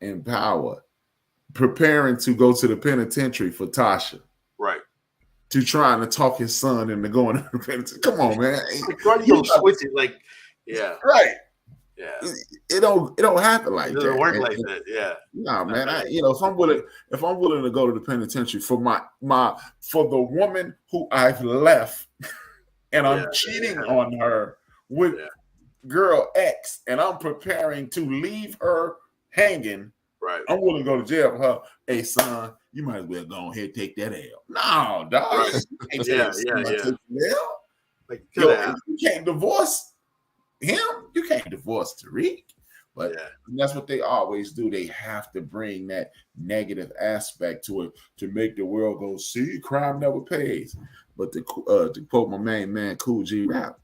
in Power preparing to go to the penitentiary for Tasha, to trying to talk his son into going to the penitentiary. Come on, man. You switch it It don't happen like that. It doesn't work like that. Yeah. No, man. If I'm willing to go to the penitentiary for for the woman who I've left, and I'm cheating on her with girl X, and I'm preparing to leave her hanging. Right. I'm willing to go to jail for her. Hey, son, you might as well go ahead and take that L. No, dog. You can't divorce him. You can't divorce Tariq. But that's what they always do. They have to bring that negative aspect to it to make the world go, see, crime never pays. But to quote my main man, Cool G Rap,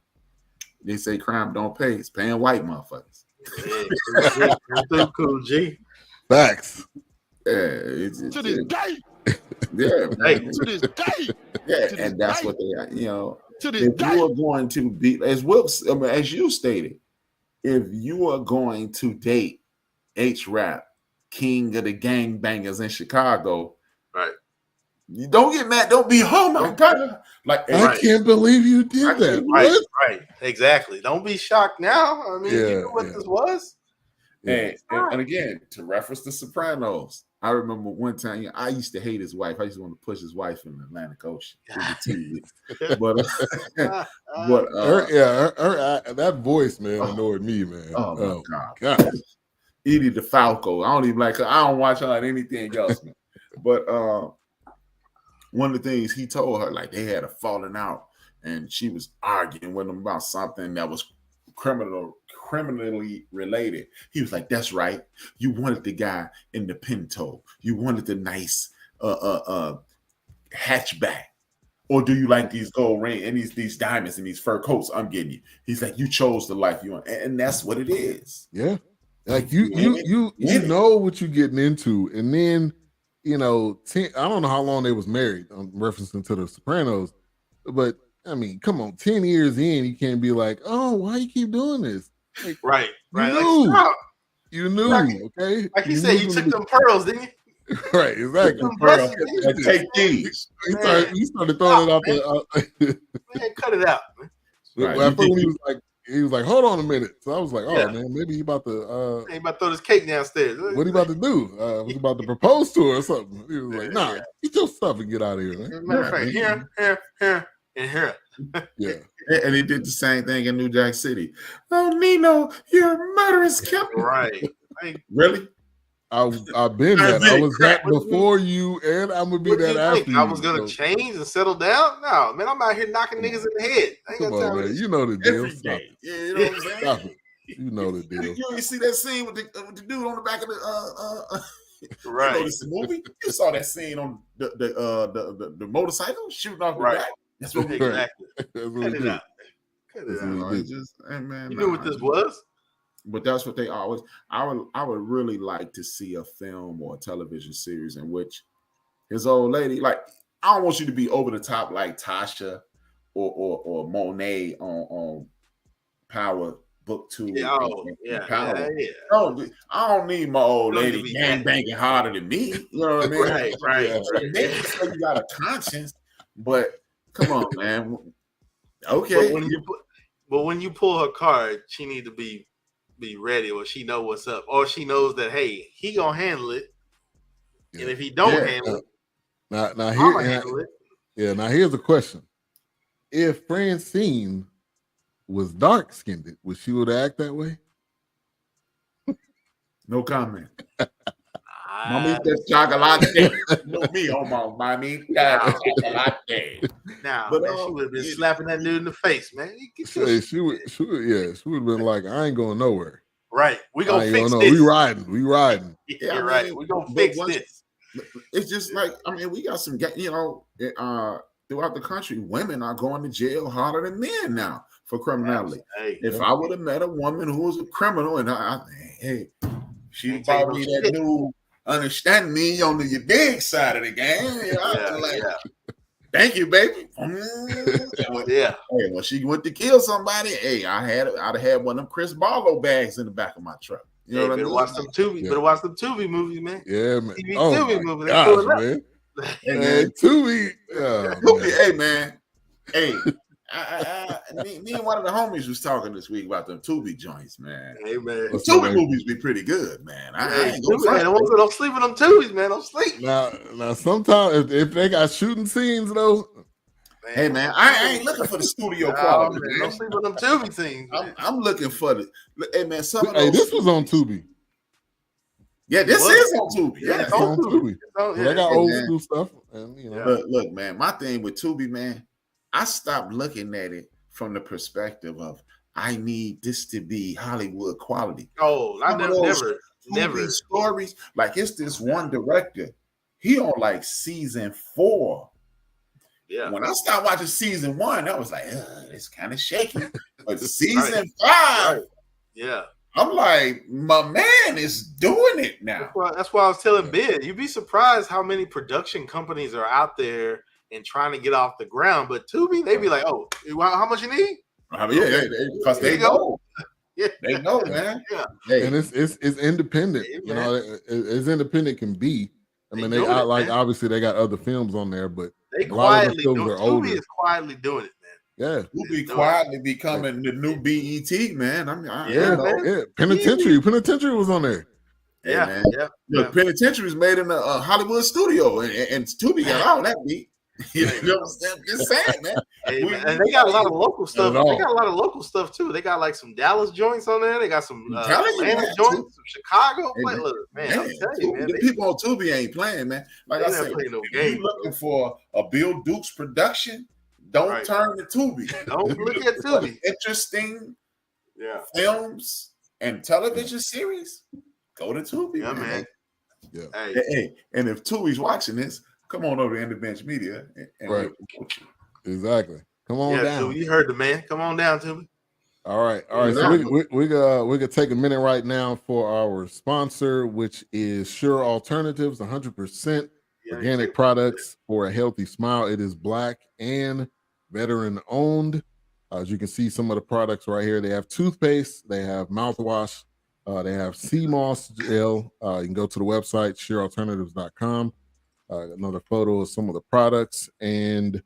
they say crime don't pay. It's paying white motherfuckers. Cool G. Facts. To this day. To this day. And that's what they are. To this day. You are going to be, as Wilks, as you stated, if you are going to date HRap, king of the gangbangers in Chicago, you don't get mad. Don't be, oh my God. I can't believe you did that. Right. Exactly. Don't be shocked now. I mean, you know what this was. And again, to reference The Sopranos, I remember one time I used to hate his wife. I used to want to push his wife in the Atlantic Ocean. but that voice, man, annoyed me, man. Oh my God. Edie DeFalco. I don't even like her. I don't watch her on anything else, man. But one of the things he told her, like they had a falling out, and she was arguing with him about something that was criminally related. He was like, "That's right. You wanted the guy in the Pinto. You wanted the nice hatchback, or do you like these gold ring and these diamonds and these fur coats I'm getting you?" He's like, "You chose the life you want," and that's what it is. Yeah, like you know what you're getting into, and then I don't know how long they was married. I'm referencing to The Sopranos, but I mean, come on, 10 years in, you can't be like, "Oh, why you keep doing this?" Like, right. You knew, okay? Like he said, you took them pearls, didn't you? Right, exactly. Take these. He started throwing it out there. Man, cut it out, man. Right. Well, when he was like, "Hold on a minute." So I was like, "Oh man, maybe he about to throw this cake downstairs." What he about to do? Was he about to propose to her or something? He was like, "Nah, get your stuff and get out of here, man." Matter of fact, here, and here. Yeah. And he did the same thing in New Jack City. "Oh, Nino, you're a murderous killer." Right. Really? I've been that. I was that before you, and I'm gonna be that after you. I was gonna change and settle down. No, man, I'm out here knocking niggas in the head. Come on, man. You know the deal. Stop it. Yeah, you know what I'm saying? Stop it. You know the deal. You see that scene with the dude on the back of the right. You know this movie. You saw that scene on the motorcycle shooting off the back. That's what we exactly. That's Cut what it out. Cut it out. Man, you knew what this was. But that's what they always. I would really like to see a film or a television series in which his old lady, like, I don't want you to be over the top like Tasha or Monet on Power Book 2. Power. No, I don't need my old lady gang banging harder than me. You know what I mean? Right. Maybe you got a conscience, but come on, man. Okay. But when you pull her card, she need to be ready, or she know what's up, or she knows that, hey, he gonna handle it, and if he don't handle it, now here's a question: if Francine was dark skinned, would she would act that way? No comment. Mamita chocolate. No me on my mamita chocolate. Now, but she would have been slapping that dude in the face, man. She would have been like, "I ain't going nowhere." Right. We gonna fix this. We riding. Yeah, right. We gonna fix this. It's just like, I mean, we got some, throughout the country, women are going to jail harder than men now for criminality. If I would have met a woman who was a criminal and she probably that new understand me on the big side of the game. Thank you, baby. Yeah. Hey, when she went to kill somebody, I'd have had one of them Chris Barlow bags in the back of my truck. You know what I mean? Better watch some Tubi movies, man. Yeah, man. Tubi movies. Gosh, man. Hey, Tubi. Hey, man. Hey. Me and one of the homies was talking this week about them Tubi joints, man. Hey, man. Tubi movies be pretty good, man. I ain't don't sleep with them Tubis, man. Don't sleep. Now sometimes if they got shooting scenes though, man, hey man, I ain't looking for the studio quality. Man. Don't sleep with them Tubi scenes. I'm looking for the. Hey man, this was on Tubi. Yeah, this is on Tubi. Yeah, it's on Tubi. They got old school stuff, and Look, man, my thing with Tubi, man. I stopped looking at it from the perspective of I need this to be Hollywood quality. Oh, I never stories. Like, it's this one director. He on like season 4. Yeah. When I started watching season 1, I was like, it's kind of shaky. But season 5, yeah, I'm like, my man is doing it now. That's why I was telling Ben, you'd be surprised how many production companies are out there and trying to get off the ground, but Tubi, they be like, "Oh, how much you need?" Because they know. Yeah, they know, man. Yeah, and it's independent. As independent can be. I mean, they obviously they got other films on there, but they quietly doing it. Tubi is quietly doing it, man. Yeah, Tubi quietly becoming the new BET, man. Penitentiary was on there. Look, Penitentiary was made in a Hollywood studio, and Tubi got all that beat. You know what I'm saying? Just saying, man. Hey, and they got a lot of local stuff. They got a lot of local stuff too. They got like some Dallas joints on there. They got some Atlanta joints, some Chicago. Hey, man, I'm telling you, man. The people on Tubi ain't playing, man. Like I said, no if game, you looking for a Bill Dukes production, don't turn to Tubi. Don't look at Tubi. Interesting films and television series, go to Tubi. Yeah, man. Yeah. Hey, and if Tubi's watching this, come on over to End of Bench Media and Exactly. Come on down. Tubi, you heard the man. Come on down, Tubi. All right. So we gonna take a minute right now for our sponsor, which is Sure Alternatives, 100% organic products for a healthy smile. It is Black and veteran owned. As you can see, some of the products right here. They have toothpaste, they have mouthwash, they have sea moss gel. You can go to the website surealternatives.com. Another photo of some of the products, and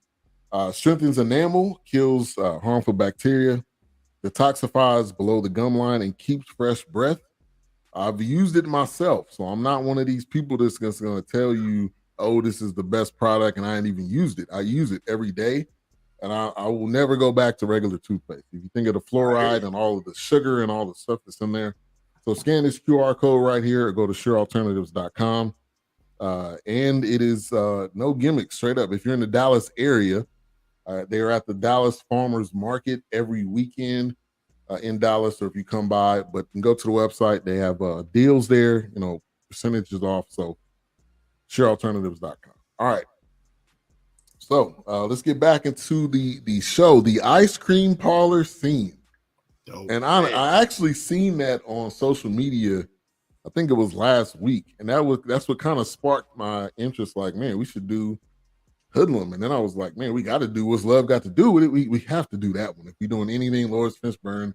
strengthens enamel, kills harmful bacteria, detoxifies below the gum line, and keeps fresh breath. I've used it myself, so I'm not one of these people that's going to tell you, oh, this is the best product, and I ain't even used it. I use it every day, and I will never go back to regular toothpaste. If you think of the fluoride and all of the sugar and all the stuff that's in there, so scan this QR code right here or go to surealternatives.com. And it is no gimmick, straight up. If you're in the Dallas area, they're at the Dallas Farmers Market every weekend in Dallas. Or if you come by, but you can go to the website, they have deals there, percentages off. So surealternatives.com. All right. So let's get back into the show, the ice cream parlor scene. And I actually seen that on social media. I think it was last week, and that's what kind of sparked my interest. Like, man, we should do Hoodlum, and then I was like, man, we got to do What's Love Got to Do with it. We have to do that one if we're doing anything Lawrence Fishburne,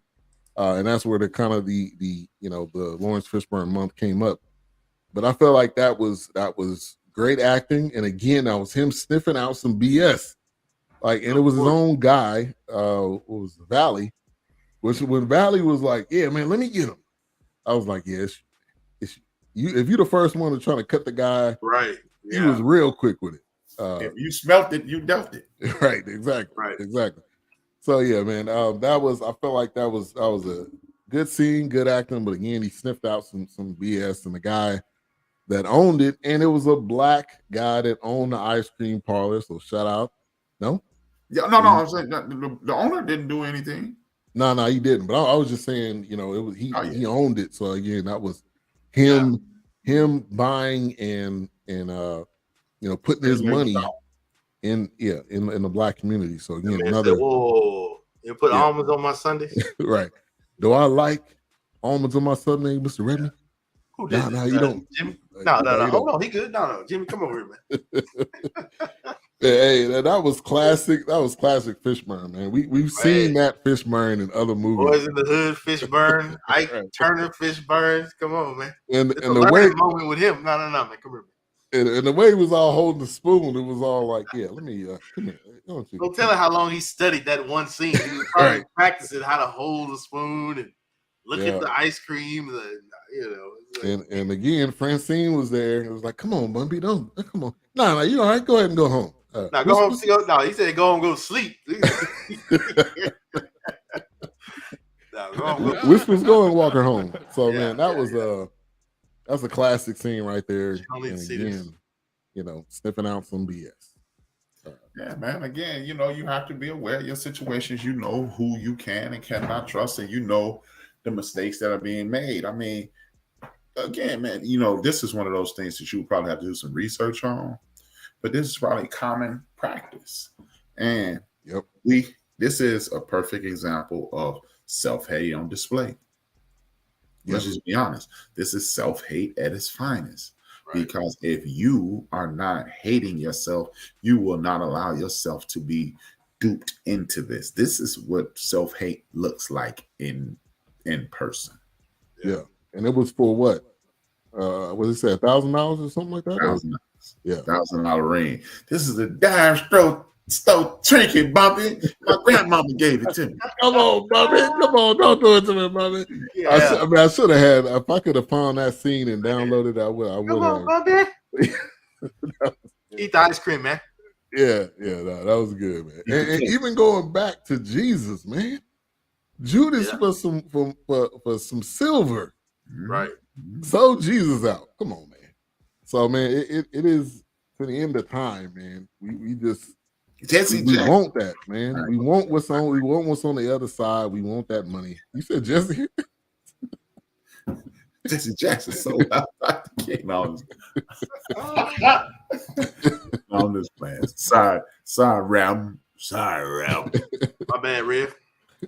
and that's where the kind of the Lawrence Fishburne month came up. But I felt like that was great acting, and again, that was him sniffing out some BS, and it was his own guy. What was the Valley? Which when Valley was like, yeah, man, let me get him. I was like, yeah, it's you. If you're the first one to try to cut the guy, right? He was real quick with it. If you smelt it, you dealt it. Right, exactly. So yeah, man, I felt like that was a good scene, good acting, but again, he sniffed out some BS, and the guy that owned it, and it was a Black guy that owned the ice cream parlor. So shout out. No, I'm saying the owner didn't do anything. No, he didn't. But I was just saying, it was he owned it. So again, that was him buying and putting his money in the Black community. So again, another you put almonds on my Sundays. Right. Do I like almonds on my Sunday, Mr. Redmond? Who did? No, you don't. Jimmy? No. Hold on, he good. No, Jimmy, come over here, man. Hey, that was classic. That was classic Fishburne, man. We've seen that Fishburne in other movies. Boys in the Hood, Fishburne, Ike Turner, Fishburne. Come on, man. And the way moment with him. No, man. Come here, man. And the way he was all holding the spoon, it was all like, yeah, let me come here. Don't tell her how long he studied that one scene. He was probably practicing how to hold the spoon and look at the ice cream. And again, Francine was there. It was like, come on, Bumpy, don't come on. No, you all right? Go ahead and go home. Now go home. No, he said go home, go to sleep. Whisper's go and walk her home. So man, that's a classic scene right there. And again, sniffing out some BS. Yeah, man. Again, you have to be aware of your situations. You know who you can and cannot trust, and the mistakes that are being made. I mean, again, man, this is one of those things that you would probably have to do some research on, but this is probably common practice. And this is a perfect example of self-hate on display. Let's just be honest. This is self-hate at its finest. Right. Because if you are not hating yourself, you will not allow yourself to be duped into this. This is what self-hate looks like in person. Yeah. And it was for what? What did it say? $1,000 or something like that? $1,000. Yeah. $1,000 ring. This is a dime store trinket, Bumpy. My grandmama gave it to me. Come on, Bumpy. Come on. Don't do it to me, Bumpy. Yeah. I should have had, if I could have found that scene and downloaded it, I would have. Come on, Bumpy. Eat the ice cream, man. No, that was good, man. And even going back to Jesus, man, Judas for some silver, right? sold Jesus out. Come on, man. So, man, it is to the end of time, man. We just we want that, man. Right. We want what's on the other side. We want that money. You said Jesse. Jesse Jackson sold out the king on this plan. Sorry, Ram. My bad, Rev.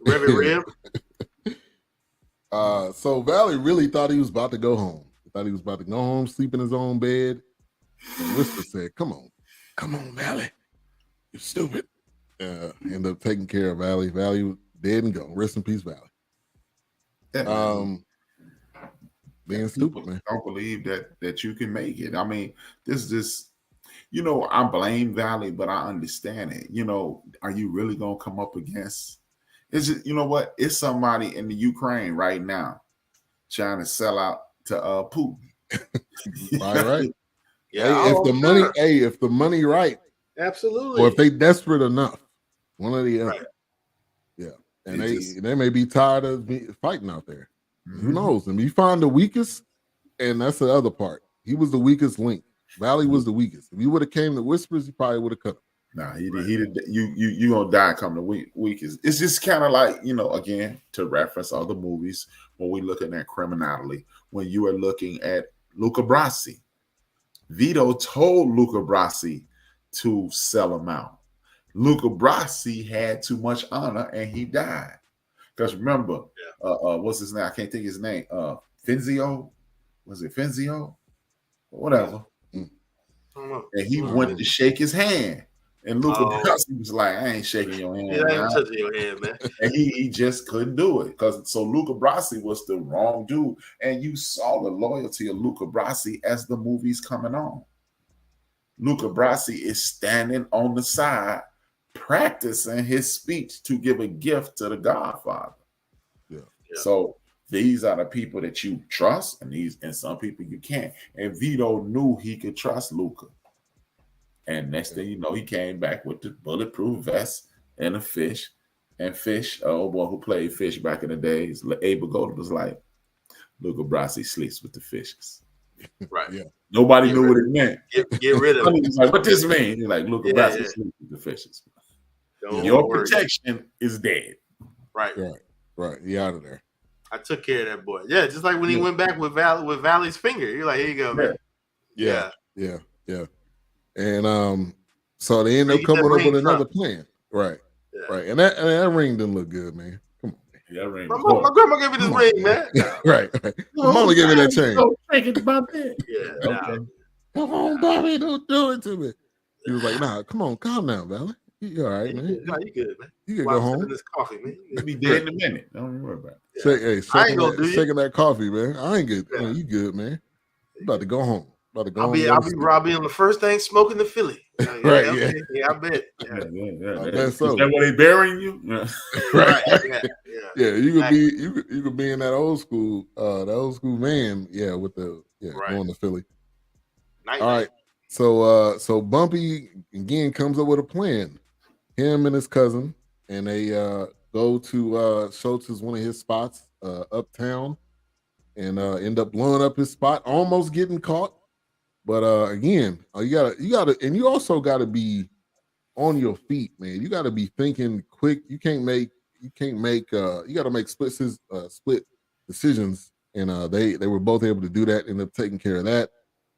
Rev. So Valley really thought he was about to go home. He thought he was about to go home, sleep in his own bed. And Whisper said, Come on, Valley. You're stupid. Ended up taking care of Valley. Valley dead and gone. Rest in peace, Valley. Being stupid, man. Don't believe that you can make it. I mean, this is, I blame Valley, but I understand it. Are you really gonna come up against? Is it? You know what? It's somebody in the Ukraine right now trying to sell out to Putin. All right. Yeah. If the money right, absolutely. Or if they desperate enough, one or the other. Right. Yeah. And they may be tired of fighting out there. Mm-hmm. Who knows? And we found the weakest, and that's the other part. He was the weakest link. Valley was the weakest. If he would have came to Whispers, he probably would have cut him. Nah, he did. You gonna die coming the weakest. It's just kind of like, again, to reference other movies when we're looking at criminality. When you are looking at Luca Brasi, Vito told Luca Brasi to sell him out. Luca Brasi had too much honor and he died. Because remember, what's his name? I can't think his name. Fenzio? Was it Fenzio? Whatever. And he went to shake his hand. And Luca Brasi was like, I ain't shaking your hand. Yeah, I ain't touching your hand, man. And he just couldn't do it. So Luca Brasi was the wrong dude. And you saw the loyalty of Luca Brasi as the movie's coming on. Luca Brasi is standing on the side practicing his speech to give a gift to the Godfather. Yeah. So these are the people that you trust, and some people you can't. And Vito knew he could trust Luca. And next thing you know, he came back with the bulletproof vest and a fish. And Fish, old boy who played Fish back in the days, Abe Gold was like, Luca Brasi sleeps with the fishes. Right. Yeah. Nobody knew what it meant. Get rid of it. He's like, what this mean? He's like, Luca Brasi sleeps with the fishes. Your protection is dead. Right. He out of there. I took care of that boy. Yeah, just like when he went back with Valley's finger. You're like, here you go, man. Yeah. And so they end up coming up with another plan. Right. Yeah. Right. And that ring didn't look good, man. Come on, man. Yeah, ring. My grandma gave me this ring, man. Right. My mama gave me that chain. Don't take it, Bobby. Yeah. Okay. Come on, Bobby, don't do it to me. He was like, nah, come on, calm down, Valley. You all right, man? No, you good, man. You can go home. This coffee, man. You'll be dead in a minute. Don't worry about it. Shaking that coffee, man. I ain't good. Yeah. Man, you good, man. You about to go home. I'll be on the first thing smoking the Philly. Right, yeah, I bet. Yeah. I bet so. Is that where they burying you? Yeah. Right. Yeah, you could be in that old school van, with the going to Philly. All right. So Bumpy again comes up with a plan. Him and his cousin, and they go to Schultz's, one of his spots uptown, and end up blowing up his spot, almost getting caught. But again, you gotta, and you also gotta be on your feet, man. You gotta be thinking quick. You gotta make split decisions, and they were both able to do that, end up taking care of that.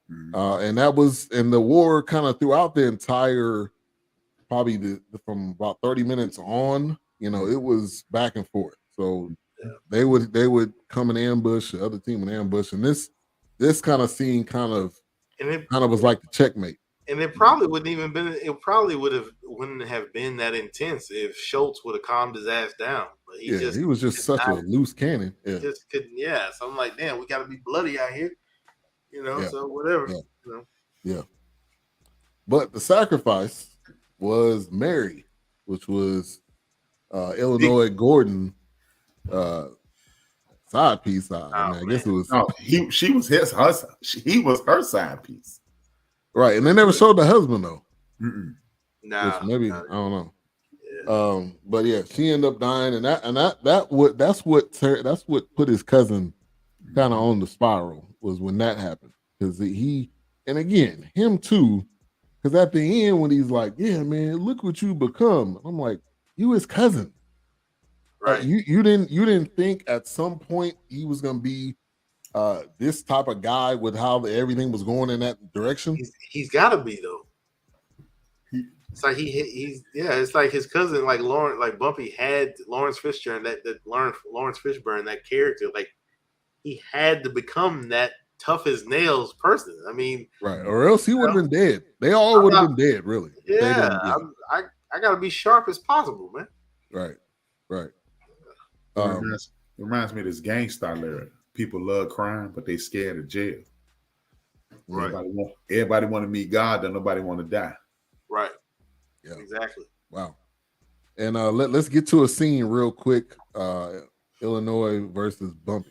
And that was, and the war kind of throughout the entire, probably from about 30 minutes on, it was back and forth. So they would come and ambush, the other team would ambush, and this kind of scene was like the checkmate. And it probably wouldn't have been that intense if Schultz would have calmed his ass down. But he was just such a loose cannon. Yeah. Just couldn't. Yeah. So I'm like, damn, we got to be bloody out here. So whatever. Yeah. But the sacrifice was Mary, which was Illinois Gordon side piece. I guess it was. No, she was he was her side piece. Right, and they never showed the husband though. Mm-mm. Nah, which maybe nah, I don't know. yeah. But yeah, she ended up dying, and that's what put his cousin kind of on the spiral was when that happened, because he, and again him too, because at the end when he's like, yeah man, look what you become, I'm like, you his cousin. Right. You didn't think at some point he was gonna be this type of guy with how everything was going in that direction? He's got to be though. It's like he's it's like his cousin, like Lawrence, like Bumpy had Lawrence Fishburne, that Lawrence Fishburne, that character, like he had to become that tough as nails person. I mean, right, or else he would have been dead. They all would have been dead, really. Yeah, I got to be sharp as possible, man. Right. It reminds me of this Gangstar lyric. People love crime, but they scared of jail. Right. Everybody want to meet God, then nobody want to die. Right. Yeah. Exactly. Wow. And let's get to a scene real quick. Illinois versus Bumpy.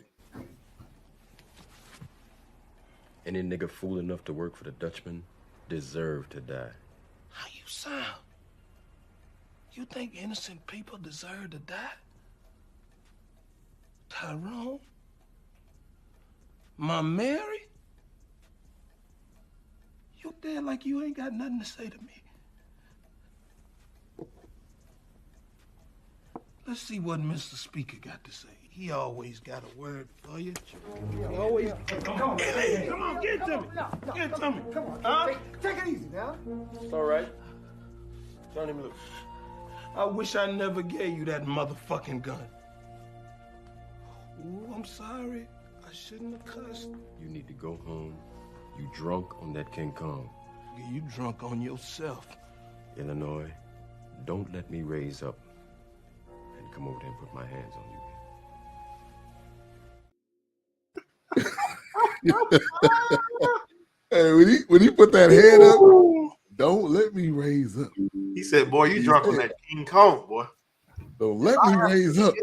Any nigga fool enough to work for the Dutchman deserve to die. How you sound? You think innocent people deserve to die? Tyrone? My Mary? You dead like you ain't got nothing to say to me. Let's see what Mr. Speaker got to say. He always got a word for you. He always... Come on, hey, come on, get to me. Get to me. Come on, huh? Take it easy now. It's all right. Turn him loose. I wish I never gave you that motherfucking gun. Ooh, I'm sorry. I shouldn't have cussed. You need to go home. You drunk on that King Kong. You drunk on yourself. Illinois, don't let me raise up and come over there and put my hands on you. Hey, when he put that head up, don't let me raise up. He said, "Boy, you drunk on that King Kong, boy. Don't let me raise up."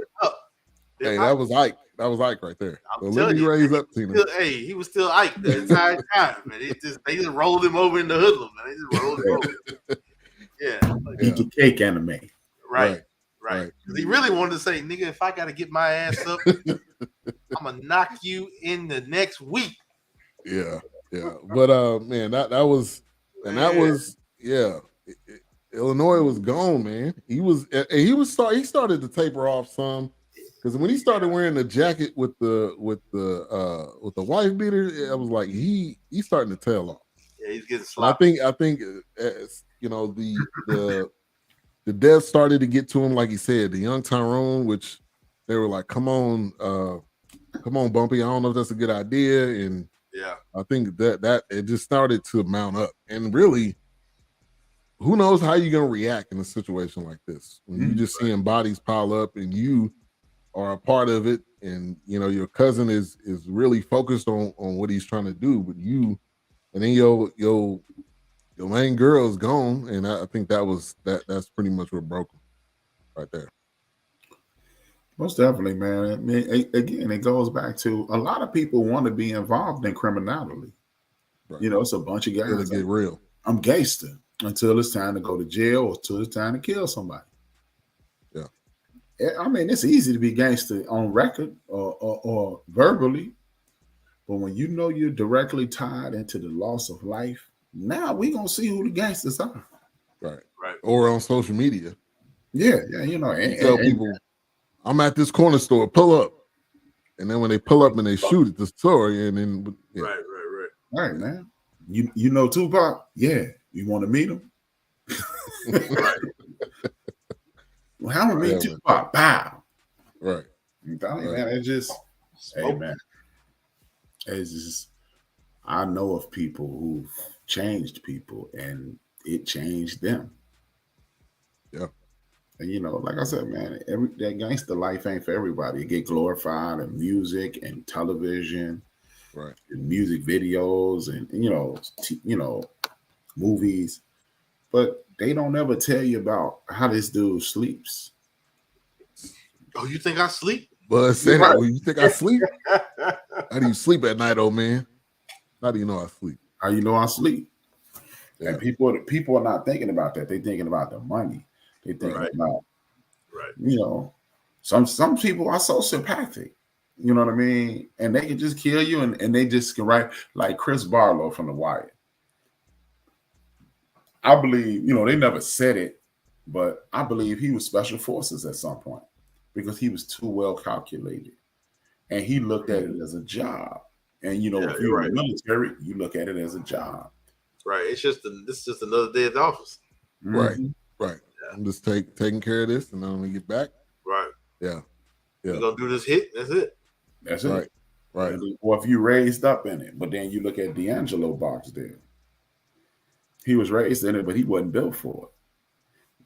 Hey, that was Ike. That was Ike right there. Don't let me raise up, Tina. He was still Ike the entire time, man. They just rolled him over in the Hoodlum, man. They just rolled him over. Yeah. Eat the cake anime. Right. Because he really wanted to say, nigga, if I got to get my ass up, I'm going to knock you in the next week. Yeah. But, man, that was, and that was, Illinois was gone, man. He started to taper off some, because when he started wearing the jacket with the wife beater, I was like, he starting to tail off. Yeah, he's getting sloppy. I think you know, the death started to get to him, like he said, the young Tyrone, which they were like, come on, Bumpy. I don't know if that's a good idea. And yeah, I think that it just started to mount up. And really, who knows how you're gonna react in a situation like this when you just seeing bodies pile up and you are a part of it, and you know your cousin is really focused on what he's trying to do, but you, and then your main girl is gone, and I think that's pretty much what broke him right there. Most definitely, man. I mean, again, it goes back to a lot of people want to be involved in criminality. Right. You know, it's a bunch of guys that get real. I'm gangster until it's time to go to jail or until it's time to kill somebody. Yeah. I mean, it's easy to be gangster on record or verbally, but when you know you're directly tied into the loss of life, now we gonna see who the gangsters are. Right. Or on social media. Yeah, you know, and tell people, I'm at this corner store, pull up. And then when they pull up and they shoot at the store, and then Right. All right, man. You know Tupac? Yeah. You want to meet him? Right. Well, how do we meet Tupac? Pow. Right. I'm telling you, man, it's just, hey, man. It's just, I know of people who've changed people and it changed them. Yeah. And, you know, like I said, man, that gangster life ain't for everybody. It get glorified in music and television, right? And music videos and you know, movies. But they don't ever tell you about how this dude sleeps. Oh, you think I sleep? But say that. Well, you think I sleep? How do you sleep at night, old man? How do you know I sleep? How you know I sleep? And people are not thinking about that. They're thinking about the money. They're thinking about, you know, some people are sociopathic. You know what I mean? And they can just kill you, and they just can write like Chris Barlow from The Wire. I believe, you know, they never said it, but I believe he was special forces at some point because he was too well calculated. And he looked at it as a job. And, you know, if you're in the military, you look at it as a job. Right. It's just this is just another day at the office. Right. Right. Yeah. I'm just taking care of this, and I'm gonna get back. Right. Yeah. We're gonna do this hit. That's it. That's it. Right. Right. Or if you raised up in it, but then you look at D'Angelo Barksdale. He was raised in it, but he wasn't built for it.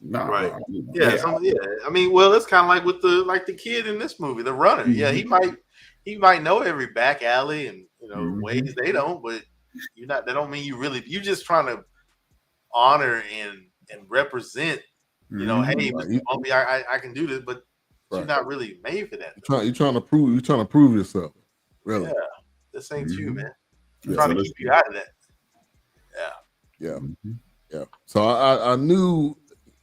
No, right. You know, Yeah. I mean, well, it's kind of like with the kid in this movie, the runner. Yeah, he might know every back alley and ways they don't, but that don't mean you're just trying to honor and represent. Hey, Mr. Bumpy, I can do this, but you're not really made for that. You're trying to prove yourself. Really? Yeah, this ain't you, man. I'm trying to keep you out of that. Yeah. Yeah. So I knew,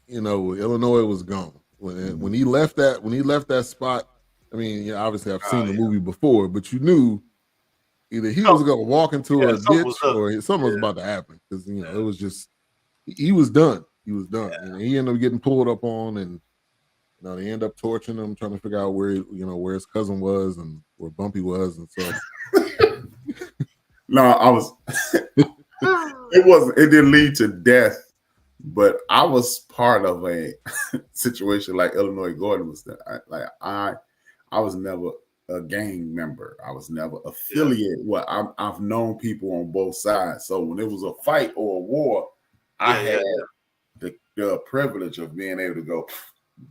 Illinois was gone when he left that spot. I mean, obviously I've seen the movie before, but you knew either he was going to walk into a ditch or something was about to happen because it was just he was done. He was done, and he ended up getting pulled up on, and they end up torturing him, trying to figure out where where his cousin was and where Bumpy was, and so. No, I was. It didn't lead to death, but I was part of a situation like Illinois Gordon was. I was never a gang member. I was never affiliated. Well, I've known people on both sides. So when it was a fight or a war, I had the privilege of being able to go.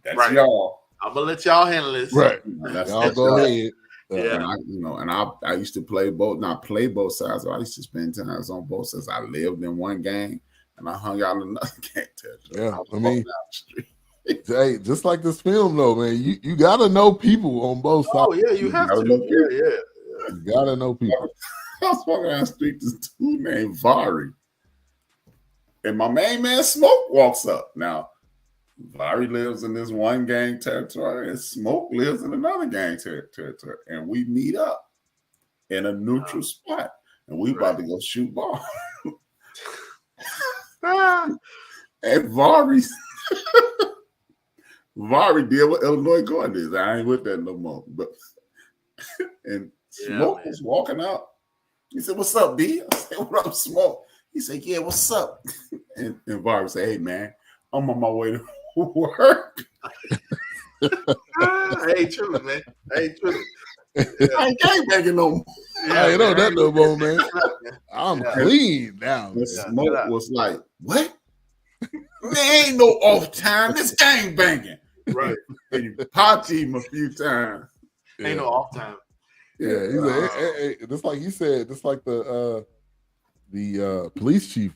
That's y'all. I'm gonna let y'all handle this. Right. Y'all go ahead. And I used to play not play both sides. I used to spend times on both sides. I lived in one gang and I hung out in another gang. I mean, hey, just like this film though, man, you gotta know people on both sides. Oh yeah, you have to. Yeah. You gotta know people. I was walking down the street, this dude named Vari. And my main man Smoke walks up. Now, Vari lives in this one gang territory, and Smoke lives in another gang territory. And we meet up in a neutral spot. And we about to go shoot ball. And Vari did what Illinois Gordon is. I ain't with that no more. But and Smoke was walking out. He said, "What's up, B?" I said, "What up, Smoke?" He said, "Yeah, what's up?" And Vari said, "Hey, man, I'm on my way to work." I ain't tripping, man. I ain't tripping. I ain't gangbanging no more. I ain't know that no more, man. I'm clean now. The Smoke was like, "What? There ain't no off time. This gangbanging." Right. And you potty him a few times. Ain't no off time. Yeah, he's like, hey, just like he said, just like the police chief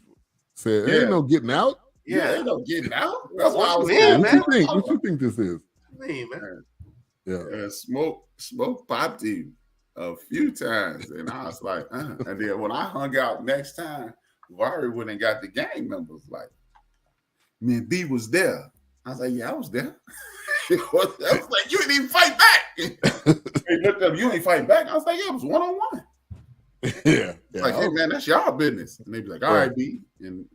said, ain't no getting out. Yeah, ain't no getting out. That's why I was saying, what you think this is? Man. Yeah. Smoke popped him a few times, and I was like, And then when I hung out next time, Vari went and got the gang members. Like, man, B was there. I was like, yeah, I was there. I was like, you didn't even fight back. He looked up, you ain't fighting back. I was like, yeah, it was 1-on-1. Yeah. Like, hey man, that's y'all business. And they'd be like, all right, B. And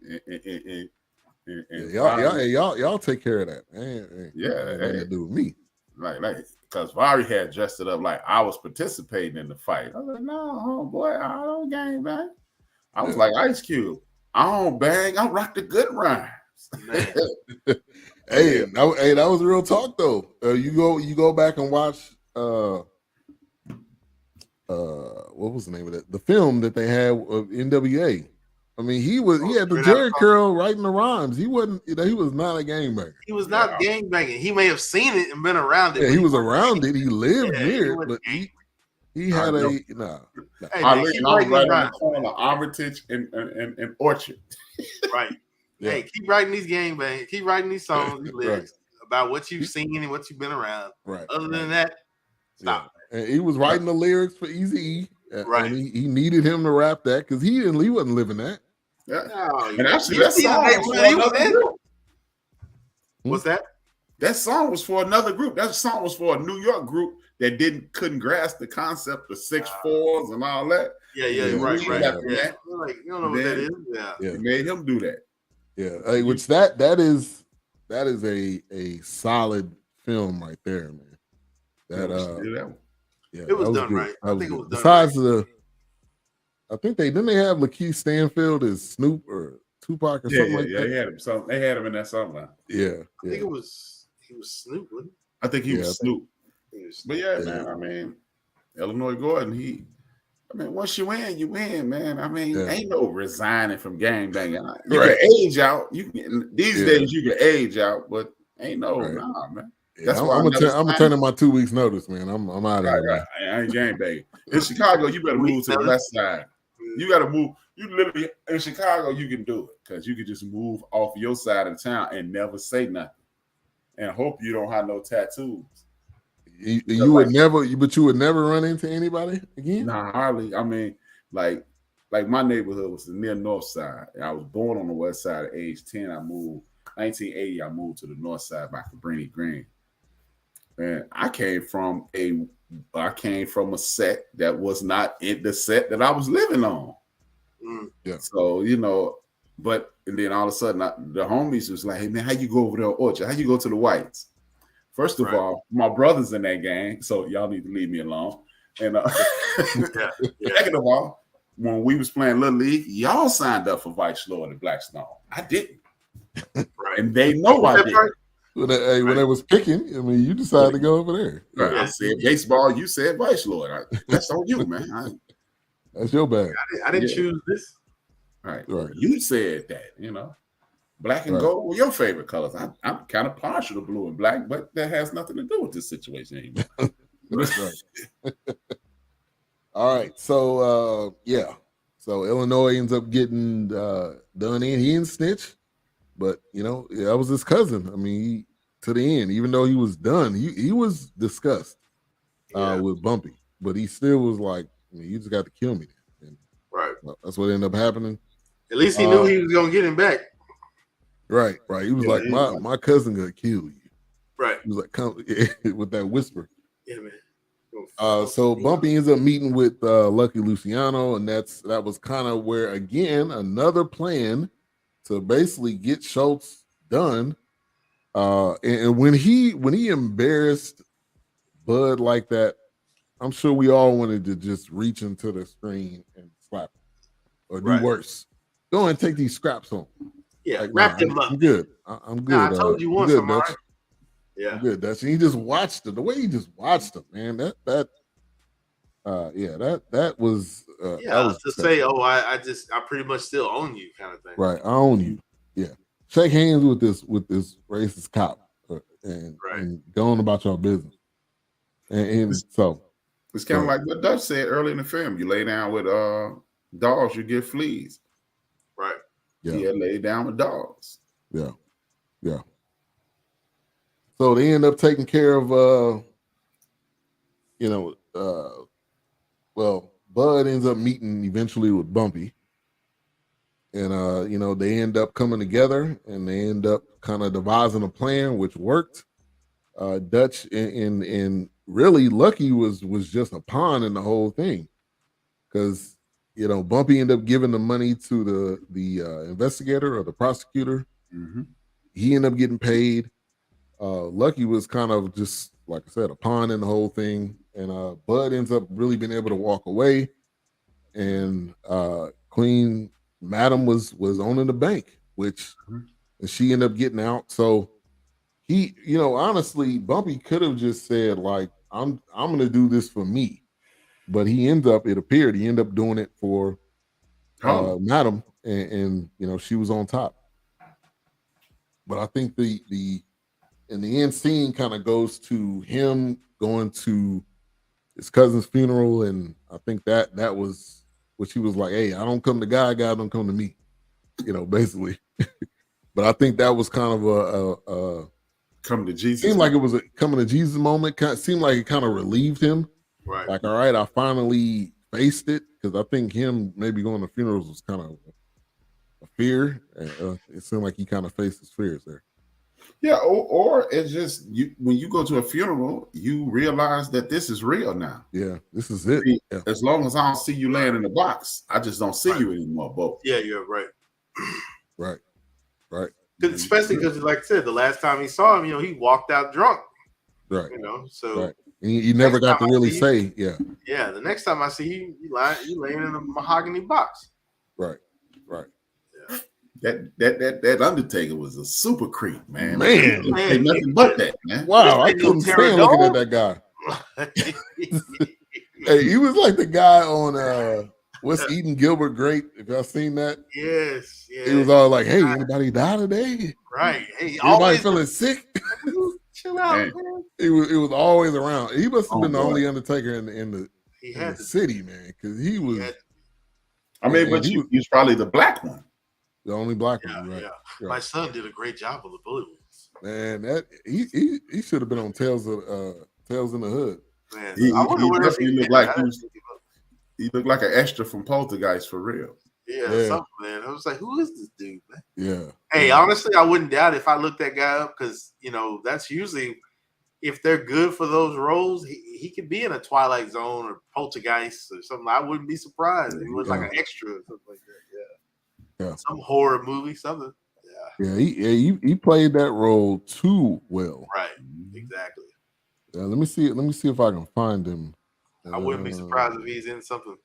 y'all take care of that. Ain't nothing to do with me. Like, because Vari had dressed it up like I was participating in the fight. I was like, no, homeboy, I don't gang bang. I was like Ice Cube. I don't bang. I rock the good rhymes. Hey, that was real talk though. You go back and watch what was the name of it? The film that they had of NWA. I mean, he had the Jerry curl writing the rhymes. He wasn't, he was not a gangbanger. He was not gangbanging. He may have seen it and been around it. Yeah, he was around it. He lived near it, but he had a nah. Hey, I was right on the corner of Armitage and Orchard. Right. Yeah. Hey, keep writing these gangbang. Keep writing these songs, these lyrics about what you've seen and what you've been around. Right. Other than that, stop. Yeah. And he was writing the lyrics for Eazy-E. Right. And he needed him to rap that because he wasn't living that. Yeah. No, And actually, you that see the song day was when for he was another in. group. What's that? That song was for another group. That song was for a New York group that couldn't grasp the concept of 6/4s and all that. Right. He Yeah. left that. Like, you don't know what that is. Yeah. It made him do that. Yeah, which that is a solid film right there, man. That yeah, it was that was done good. right. I think it was done Besides right. I think they have Lakeith Stanfield as Snoop or Tupac or something like that. They had him. So they had him in that song. Yeah, I think he was Snoop, wasn't he? I think he was Snoop. But man, I mean, Illinois Gordon, once you win, you win, man. I mean, ain't no resigning from gang banging. You can age out. These days you can age out, but ain't no nah, man. That's why I'm gonna turn in my 2 weeks notice, man. I'm out of here. I ain't gang banging. In Chicago, you better move to the west side. You got to move. You literally in Chicago, you can do it because you can just move off your side of town and never say nothing, and hope you don't have no tattoos. You would never run into anybody again. Nah, hardly. I mean, like my neighborhood was near north side. I was born on the west side at age 10. I moved 1980. I moved to the north side by Cabrini Green. And I came from a set that was not in the set that I was living on. Yeah. So, and then all of a sudden the homies was like, hey man, how you go over there to Orchard? How you go to the Whites? First of all, my brother's in that gang, so y'all need to leave me alone. And second of all, when we was playing Little League, y'all signed up for Vice Lord and Blackstone. I didn't. And they know I didn't. When they was picking, I mean, you decided to go over there. Right. I said baseball, you said Vice Lord. That's on you, man. That's your bag. I didn't choose this. Right. You said that, black and gold were your favorite colors. I'm kind of partial to blue and black, but that has nothing to do with this situation anymore. That's right. All right. So, So Illinois ends up getting done in. He didn't snitch, but, that was his cousin. I mean, to the end, even though he was done, he was discussed with Bumpy, but he still was like, you just got to kill me. And that's what ended up happening. At least he knew he was going to get him back. Right. He was like, my cousin gonna kill you. Right. He was like, come with that whisper. Yeah, man. So Bumpy ends up meeting with Lucky Luciano, and that was kind of where, again, another plan to basically get Schultz done. And when he embarrassed Bud like that, I'm sure we all wanted to just reach into the screen and slap him or do worse. Go and take these scraps home. Yeah, wrap him up. I'm good. I'm good. I told you once, I'm all right. Yeah, I'm good. And he just watched it. The way he just watched him, man. That was to say, I pretty much still own you, kind of thing. Right, I own you. Yeah, shake hands with this racist cop and go on about your business. And so it's kind of like what Dutch said earlier in the film. You lay down with dogs, you get fleas. Right. Yeah. He had laid down with dogs. Yeah. So they end up taking care of Bud ends up meeting eventually with Bumpy. And they end up coming together and they end up kind of devising a plan which worked. Dutch and really Lucky was just a pawn in the whole thing. Because Bumpy ended up giving the money to the investigator or the prosecutor. Mm-hmm. He ended up getting paid. Lucky was kind of just, like I said, a pawn in the whole thing. And Bud ends up really being able to walk away. And Queen Madam was owning the bank, which and she ended up getting out. So he, honestly, Bumpy could have just said, like, I'm going to do this for me. But he ended up doing it for Madam, and she was on top. But I think the end scene kind of goes to him going to his cousin's funeral, and I think that was what she was like, hey, I don't come to God don't come to me, basically. But I think that was kind of a come to Jesus. Seemed like it was a coming to Jesus moment. Seemed like it kind of relieved him. Right. Like, all right, I finally faced it, because I think him maybe going to funerals was kind of fear. It seemed like he kind of faced his fears there. Yeah, or it's just when you go to a funeral, you realize that this is real now. Yeah, this is it. Yeah. As long as I don't see you laying in the box, I just don't see you anymore, Bo. Yeah, you're right. Right. Especially because, like I said, the last time he saw him, he walked out drunk. Right. So right. You never got to really say, yeah. Yeah, the next time I see you, you laying in a mahogany box. Right. Yeah. That Undertaker was a super creep, man. Man, nothing but that, man. Wow, I couldn't stand looking at that guy. Hey, he was like the guy on What's Eating Gilbert Grape? If y'all seen that? Yes. He was all like, "Hey, anybody die today? Right. Hey, anybody feeling sick?" Chill out, man. It was always around. He must have been the only Undertaker in the city, man, because he was. But he was probably the black one. The only black one, right? Yeah. My son did a great job with the Bullet Wounds. Man, that he should have been on Tales in the Hood. Man, he definitely looked like he looked like an extra from Poltergeist for real. Yeah, something, man. I was like, who is this dude, man? Yeah. Hey, honestly, I wouldn't doubt if I looked that guy up because that's usually if they're good for those roles, he could be in a Twilight Zone or Poltergeist or something. I wouldn't be surprised. He was like an extra or something like that. Yeah. Some horror movie, something. Yeah. He played that role too well. Right. Exactly. Yeah, let me see if I can find him. I wouldn't be surprised if he's in something.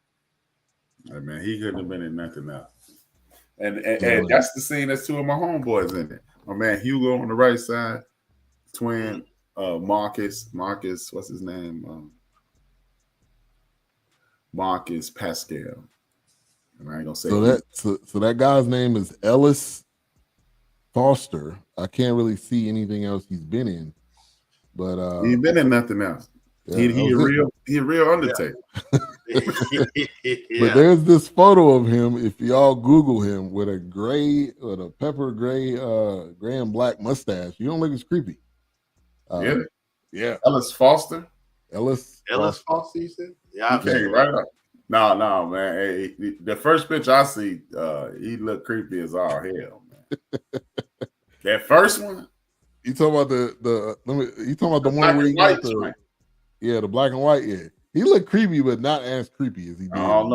Hey, man, he couldn't have been in nothing else. And that's the scene that's two of my homeboys in it. My man Hugo on the right side, twin Marcus, what's his name? Marcus Pascal. And I ain't gonna say so that guy's name is Ellis Foster. I can't really see anything else he's been in, but he's been in nothing else. Yeah, he a real Undertaker. But there's this photo of him. If y'all Google him with a pepper gray and black mustache, you don't look as creepy. Yeah. Ellis Foster. Ellis Foster, you said? Yeah, right up. No, man. Hey, the first picture I see, he looked creepy as all hell, man. That first one. You talking about the one where he got the black and white, yeah. He looked creepy, but not as creepy as he did. I don't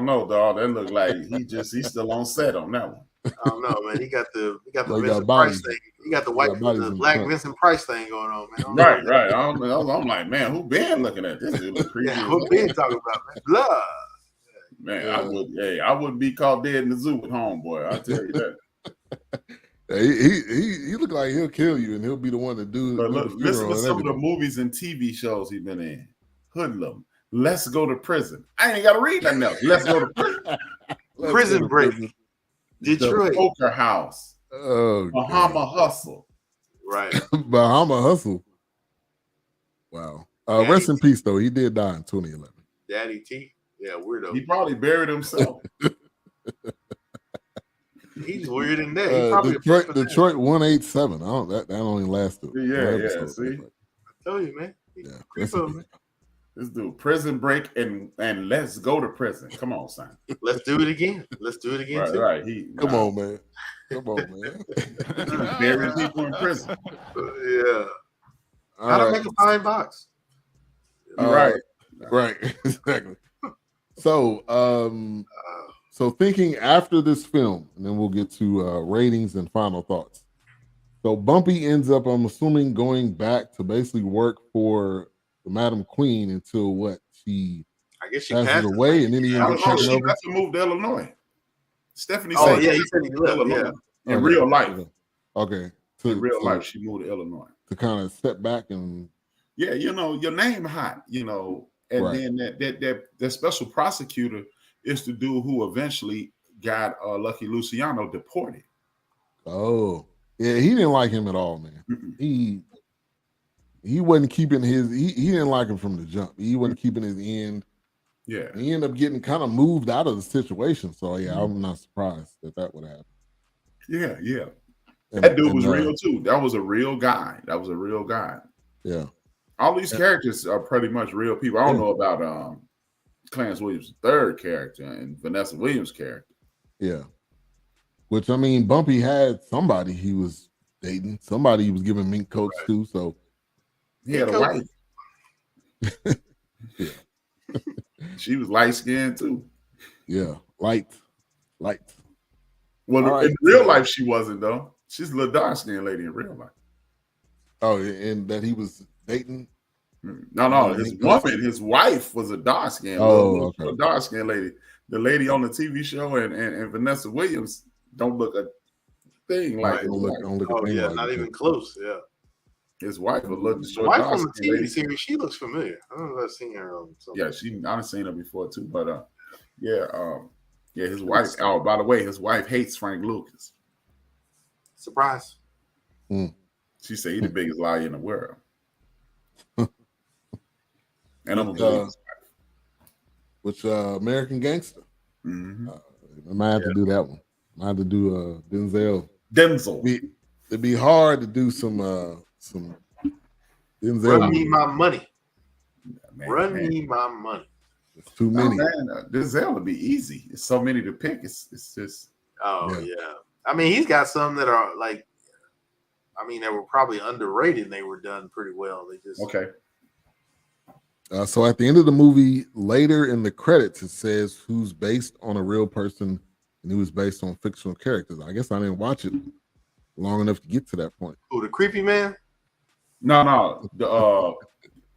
know, dog. That looked like he's still on set on that one. I don't know, man. He got the Vincent Price thing. He got the black Vincent Price thing going on, man. Right. I'm like, man, who been looking at this? Dude look creepy. Yeah, who been talking about, man? Blood. Man, I wouldn't be caught dead in the zoo with homeboy. I tell you that. He look like he'll kill you, and he'll be the one to do. But listen to some of the movies and TV shows he's been in. Hoodlum. Let's Go to Prison. I ain't got to read nothing else. Let's Go to Prison. Prison Break. Detroit. The Poker House. Oh, Bahama Hustle. Right. Bahama Hustle. Wow. Rest in peace, though. He did die in 2011. Daddy T. Yeah, weirdo. He probably buried himself. He's weird in that. Detroit 187. That only lasted. Yeah. See, I tell you, man. Man. This dude, Prison Break and Let's Go to Prison. Come on, son. Let's do it again. Too. Right. Come on, man. Burying people in prison. Yeah. How to make a fine box. Right. Exactly. So, thinking after this film, and then we'll get to ratings and final thoughts. So Bumpy ends up, I'm assuming, going back to basically work for the Madam Queen until what? I guess she passes away, and then he ends up taking over. She has to move to Illinois. Stephanie said he said he left, Illinois. In real life. Okay. In real life, she moved to Illinois. To kind of step back and... Yeah, your name hot, and then that special prosecutor is the dude who eventually got Lucky Luciano deported. Oh, yeah, he didn't like him at all, man. Mm-mm. He wasn't keeping his. He didn't like him from the jump. He wasn't keeping his end. Yeah, he ended up getting kind of moved out of the situation. So yeah, I'm not surprised that would happen. Yeah. That dude was real too. That was a real guy. Yeah. All these characters are pretty much real people. I don't know about Clarence Williams' third character and Vanessa Williams' character. Yeah. Which I mean, Bumpy had somebody he was dating, somebody he was giving mink coats to. So he had a wife. Yeah. She was light skinned too. Yeah, light. Well, All in right. real life, she wasn't though. She's a little dark skinned lady in real life. Oh, and that he was dating. No, his woman, his wife was a dark skinned, okay. dark skinned lady. The lady on the TV show and Vanessa Williams don't look a thing like his wife. Not even close. Yeah, his wife a little short. Wife on the TV series, she looks familiar. I don't know if I've seen her on something. I've seen her before too. But his wife. Oh, by the way, his wife hates Frank Lucas. Surprise. She said he's the biggest liar in the world. And I'm a which American Gangster. Mm-hmm. I might have to do that one. I might have to do Denzel. It'd be hard to do some Denzel. Run me my money. Run me my money. It's too many. Denzel would be easy. It's so many to pick. It's just. Oh yeah. I mean, he's got some that are like. I mean, they were probably underrated. And they were done pretty well. They just okay. So at the end of the movie, later in the credits, it says who's based on a real person and who is based on fictional characters. I guess I didn't watch it long enough to get to that point. Who, the creepy man? No. The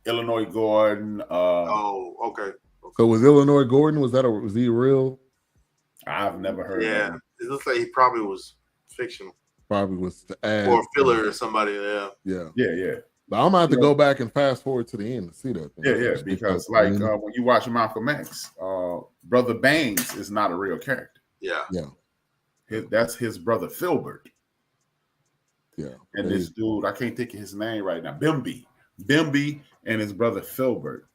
Illinois Gordon. Okay. So was Illinois Gordon? Was he real? I've never heard. Yeah, it looks like he probably was fictional. Probably was to add or filler or somebody. Yeah. But I'm gonna have to go back and fast forward to the end to see that. Yeah, because like when you watch Malcolm X, Brother Bangs is not a real character. Yeah. That's his brother Filbert. Yeah. And this dude, I can't think of his name right now. Bimby and his brother Filbert.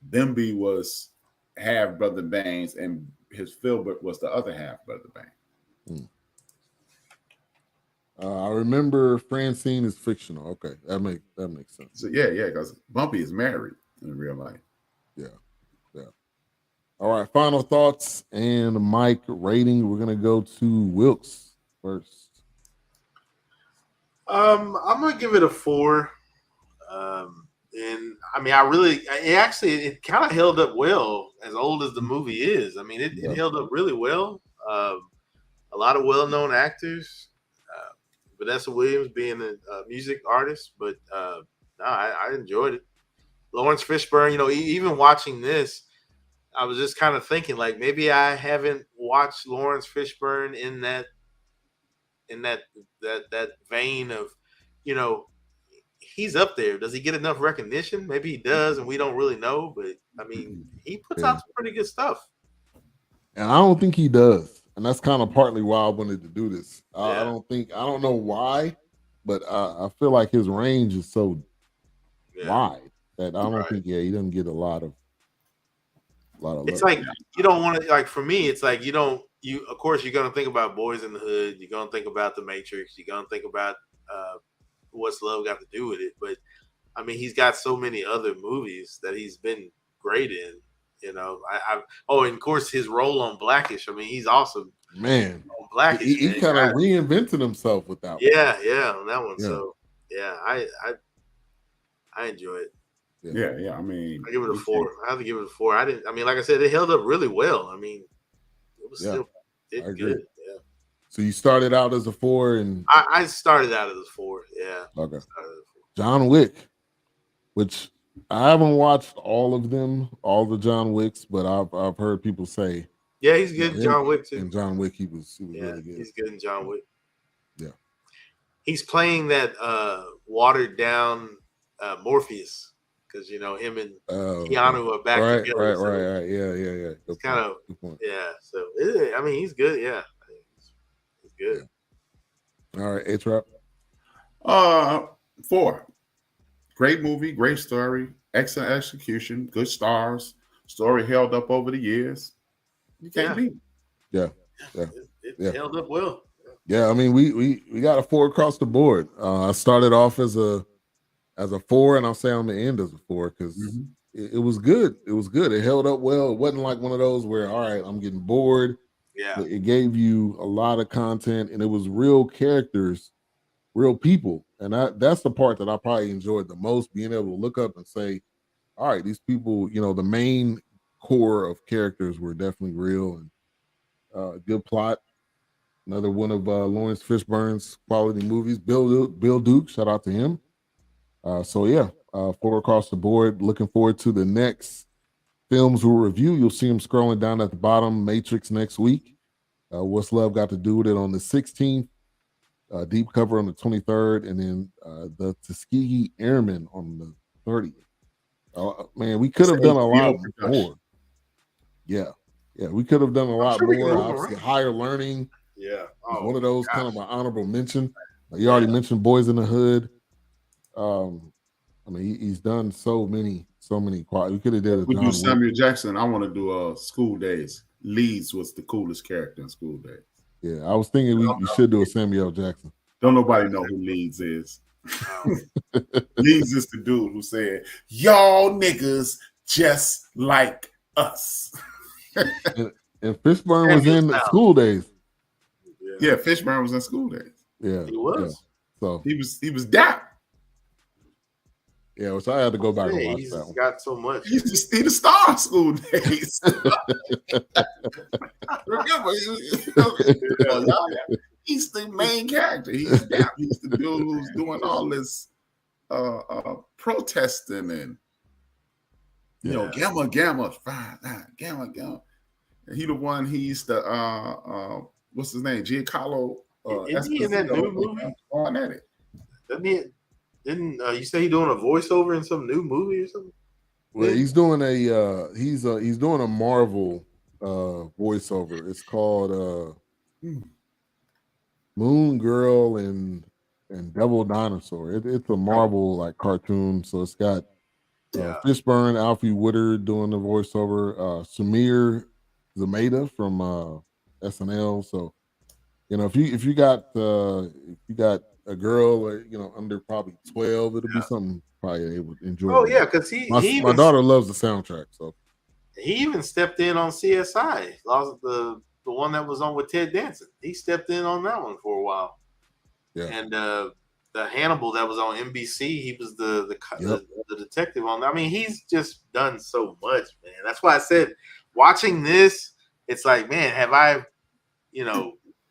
Bimby was half Brother Bangs, and his Filbert was the other half Brother Bangs. I remember Francine is fictional. Okay, that makes sense. So yeah, because Bumpy is married in real life. Yeah. All right, final thoughts and Mike rating. We're gonna go to Wilks first. I'm gonna give it a 4. And I mean, it kind of held up well, as old as the movie is. I mean, it held up really well. A lot of well-known actors. Vanessa Williams being a music artist, but I enjoyed it. Lawrence Fishburne, even watching this, I was just kind of thinking like maybe I haven't watched Lawrence Fishburne in that vein of, he's up there. Does he get enough recognition? Maybe he does, and we don't really know. But I mean, he puts out some pretty good stuff. And I don't think he does. And that's kind of partly why I wanted to do this. I don't know why, but I feel like his range is so wide that I don't think he doesn't get a lot of it's like you don't want to, like, for me, it's like of course you're gonna think about Boys in the Hood, you're gonna think about The Matrix, you're gonna think about What's Love Got to Do with It, but I mean he's got so many other movies that he's been great in. And of course his role on Blackish. I mean, he's awesome. Man, on Blackish, he kind of reinvented himself with that one. Yeah, on that one. Yeah. So I enjoy it. Yeah. I mean, I give it a 4. I have to give it a 4. Like I said, it held up really well. I mean, it was still good. Yeah. So you started out as a 4, and I started out as a 4. Yeah. Okay. John Wick, which I haven't watched all of them, all the John Wicks, but I've heard people say, yeah, he's good in John Wick too. In John Wick, he was really good. He's good in John Wick. Yeah, he's playing that watered down Morpheus, because him and Keanu are back together. Right. Yeah. It's kind of So he's good. Yeah, he's good. Yeah. All right, HRap. 4. Great movie, great story, excellent execution, good stars. Story held up over the years. You can't beat it. It held up well. Yeah, I mean, we got a 4 across the board. I started off as a 4, and I'll say on the end as a 4 because it was good. It was good. It held up well. It wasn't like one of those where, all right, I'm getting bored. Yeah. It gave you a lot of content, and it was real characters, real people. And that's the part that I probably enjoyed the most, being able to look up and say, all right, these people, the main core of characters were definitely real, and good plot. Another one of Lawrence Fishburne's quality movies. Bill Duke, shout out to him. So yeah, four across the board. Looking forward to the next films we'll review. You'll see them scrolling down at the bottom. Matrix next week. What's Love Got to Do with It on the 16th. Deep Cover on the 23rd, and then the Tuskegee Airmen on the 30th. Man, we could have done a lot more. Yeah, we could have done a lot more. Obviously, Higher Learning. Yeah, one of those kind of an honorable mention. You already mentioned Boys in the Hood. I mean, he's done so many quality. We could have did. We do Samuel Jackson. I want to do School Days. Leeds was the coolest character in School Days. Yeah, I was thinking we should do a Samuel Jackson. Don't nobody know who Leeds is. Leeds is the dude who said, "Y'all niggas just like us." and Fishburne was in School Days. Yeah, Fishburne was in School Days. Yeah, he was. Yeah. So he was down. Yeah, which I had to go back and watch that one. He's got so much. He's the star of School Days. Remember, he's the main character. He's the dude who's doing all this protesting and gamma, fine, gamma. And he the one. He's the what's his name? Giancarlo. Is he in that new movie? On at it. Didn't you say he's doing a voiceover in some new movie or something? Well, he's doing he's doing a Marvel voiceover. It's called Moon Girl and Devil Dinosaur. It's a Marvel like cartoon, so it's got Fishburne, Alfie Woodard doing the voiceover, Samir Zameda from SNL. So if you got a girl under probably 12, it'll be something probably they would enjoy. Oh yeah, because my daughter loves the soundtrack, so he even stepped in on CSI. The one that was on with Ted Danson. He stepped in on that one for a while. Yeah, and the Hannibal that was on NBC, he was the detective on that. I mean, he's just done so much, man. That's why I said watching this, it's like, man, have I,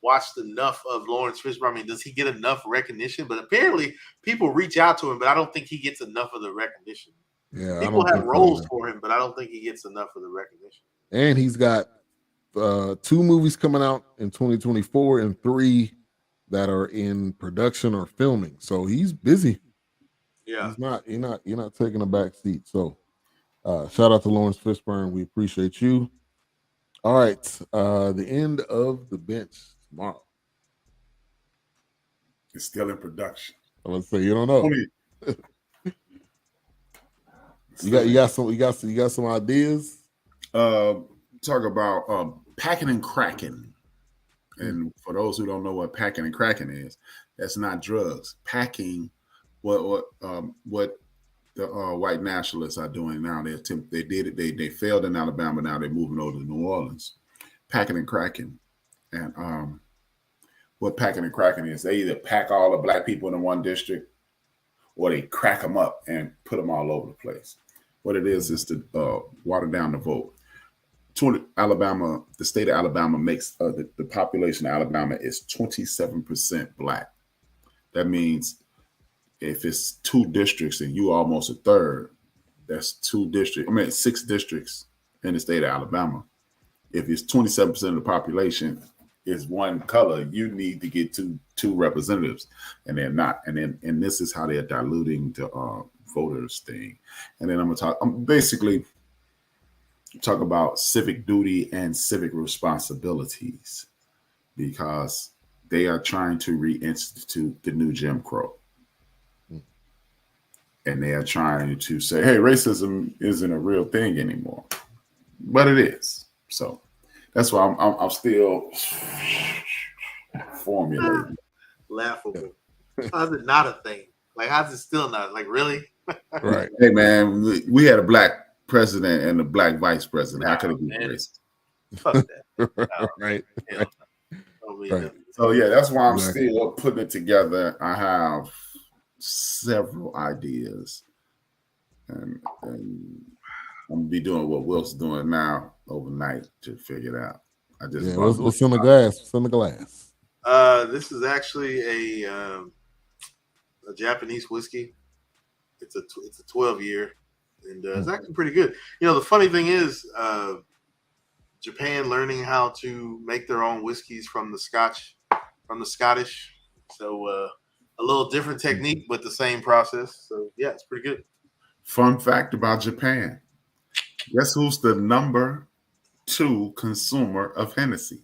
watched enough of Lawrence Fishburne? I mean, does he get enough recognition? But apparently people reach out to him, but I don't think he gets enough of the recognition. Yeah, people have roles for him, but I don't think he gets enough of the recognition. And he's got 2 movies coming out in 2024 and 3 that are in production or filming. So he's busy. Yeah, you're not taking a back seat. So shout out to Lawrence Fishburne. We appreciate you. All right, the end of the bench tomorrow. It's still in production. I was say you don't know. you got some ideas. Talk about packing and cracking. And for those who don't know what packing and cracking is, that's not drugs. Packing, what the white nationalists are doing now. They did it. They failed in Alabama. Now they're moving over to New Orleans. Packing and cracking. And what packing and cracking is, they either pack all the black people in one district, or they crack them up and put them all over the place. What it is to water down the vote. Alabama, the state of Alabama makes the population of Alabama is 27% black. That means if it's 2 districts and you almost a third, that's 2 districts. 6 districts in the state of Alabama. If it's 27% of the population is one color, you need to get two representatives, and they're not. And this is how they're diluting the voters thing. And then I'm basically talk about civic duty and civic responsibilities, because they are trying to reinstitute the new Jim Crow. And they are trying to say, hey, racism isn't a real thing anymore. But it is. So that's why I'm still formulating. Laughable. How's it not a thing? Like, how's it still not? Like, really? Right. Hey, man, we had a black president and a black vice president. How could it be racist? Fuck that. Right. Yeah. Right. So yeah, that's why I'm Exactly. still putting it together. I have several ideas, and I'm gonna be doing what Wilks doing now overnight to figure it out. I just Yeah. bought What's in the glass? What's in the glass? This is actually a Japanese whiskey. It's a 12-year, and it's actually pretty good. You know, the funny thing is, Japan learning how to make their own whiskeys from the Scottish. So a little different technique, but the same process. So yeah, it's pretty good. Fun fact about Japan. Guess who's the number 2 consumer of Hennessy?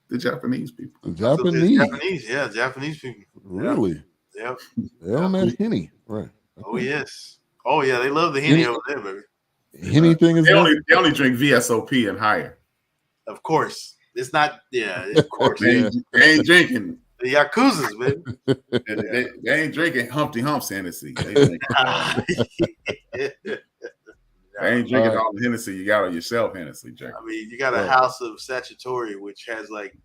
The Japanese people. The So it's Japanese. Japanese people. Really? Yeah. They on that Henny. Right. Oh yes. Oh yeah, they love the Henny over there, baby. Henny thing is They only drink VSOP and higher. Of course. It's not, of course. They ain't drinking. The Yakuzas, man. They ain't drinking Humpty Humps Hennessy. They ain't drinking all the Hennessy you got on yourself, Hennessy, Jack. I mean, you got a house of Sachitori, which has like,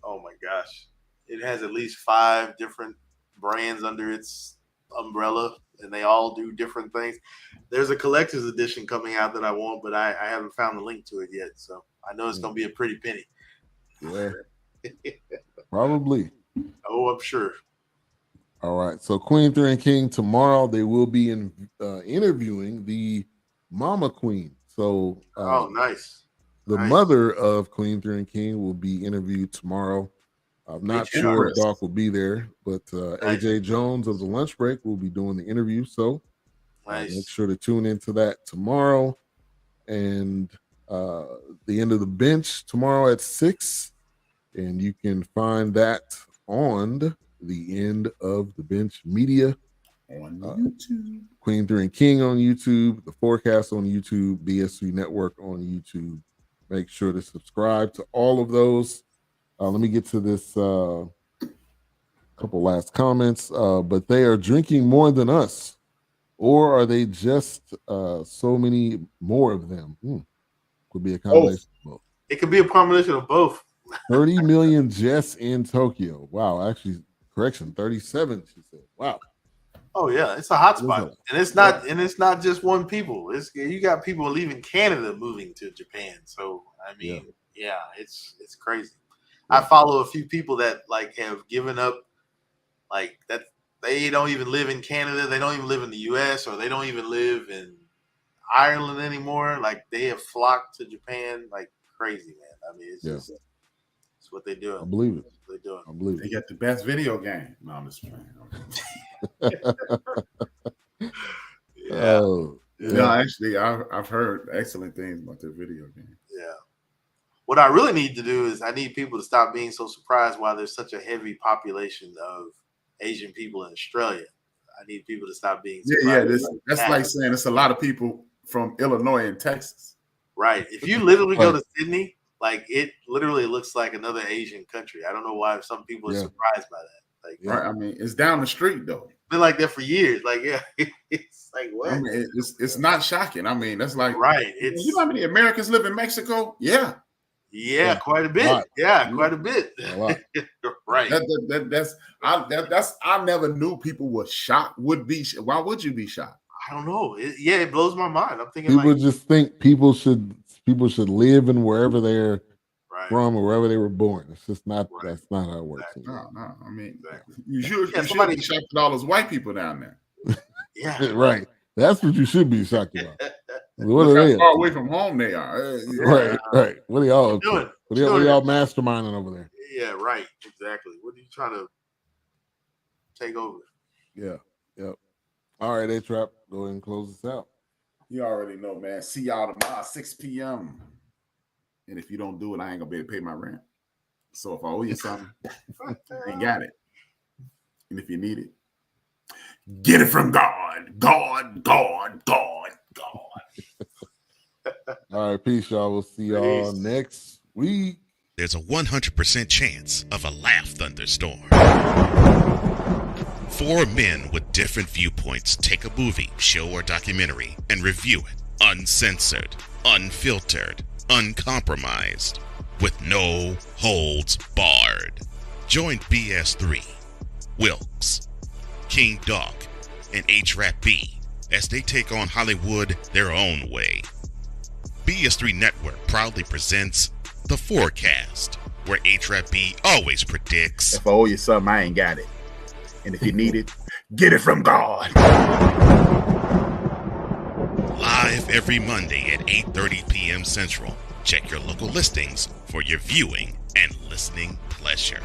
oh my gosh, it has at least 5 different brands under its umbrella, and they all do different things. There's a collector's edition coming out that I want, but I haven't found the link to it yet, so I know it's gonna be a pretty penny. Yeah. Probably. Oh, I'm sure. All right. So Queen 3 and King tomorrow they will be interviewing the Mama Queen. So nice. The mother of Queen 3 and King will be interviewed tomorrow. I'm not sure if Dawk will be there, but AJ Jones of the Lunch Break will be doing the interview. So make sure to tune into that tomorrow. And the end of the bench tomorrow at 6. And you can find that on the End of the Bench Media on YouTube. Queen 3 and King on YouTube, the Fourcast on YouTube, BSC Network on YouTube. Make sure to subscribe to all of those. Let me get to this couple last comments. But they are drinking more than us, or are they just so many more of them? Could be a combination of both. It could be a combination of both. 30 million just in Tokyo. Wow, actually, correction, 37. She said, "Wow." Oh yeah, it's a hot spot, and it's not just one people. You got people leaving Canada moving to Japan. So I mean, it's crazy. I follow a few people that like have given up, like that. They don't even live in Canada. They don't even live in the U.S. or they don't even live in Ireland anymore. Like they have flocked to Japan like crazy, man. I mean, it's just. It's what they're doing. I believe it. They're doing. I believe it. They got the best video game. No, I'm just playing. No, actually, I've heard excellent things about their video game. Yeah. What I really need to do is I need people to stop being so surprised why there's such a heavy population of Asian people in Australia. I need people to stop being surprised. That's like saying it's a lot of people from Illinois and Texas. Right. If you literally go to Sydney, like it literally looks like another Asian country. I don't know why some people are surprised by that. Like, right. I mean, it's down the street though. Been like that for years. Like, it's like what? I mean, it's not shocking. I mean, that's like It's you know how many Americans live in Mexico? Yeah, quite a bit. Quite a bit. Right. I never knew people were shocked. Why would you be shocked? I don't know. It blows my mind. I'm thinking people just think people should live in wherever they're from or wherever they were born. It's just not. That's not how it works. No. I mean, you should be shocked at all those white people down there. Yeah, right. That's what you should be shocked about. What Look are how they? far away from home they are. Right. What are y'all doing? What are y'all masterminding over there? Yeah, right. Exactly. What are you trying to take over? Yeah. Yep. All right, HRap, go ahead and close this out. You already know, man. See y'all tomorrow, 6 p.m. And if you don't do it, I ain't gonna be able to pay my rent. So if I owe you something, you got it. And if you need it, get it from God. God. All right, peace, y'all. We'll see y'all next week. There's a 100% chance of a laugh thunderstorm. 4 men with different viewpoints take a movie, show, or documentary and review it uncensored, unfiltered, uncompromised. with no holds barred. Join BS3, Wilks, King Dawk, and HRap B as they take on Hollywood their own way. BS3 Network proudly presents the Fourcast, where HRap B always predicts, if I owe you something, I ain't got it. And if you need it, get it from God. live every Monday at 8:30 p.m. Central. Check your local listings for your viewing and listening pleasure.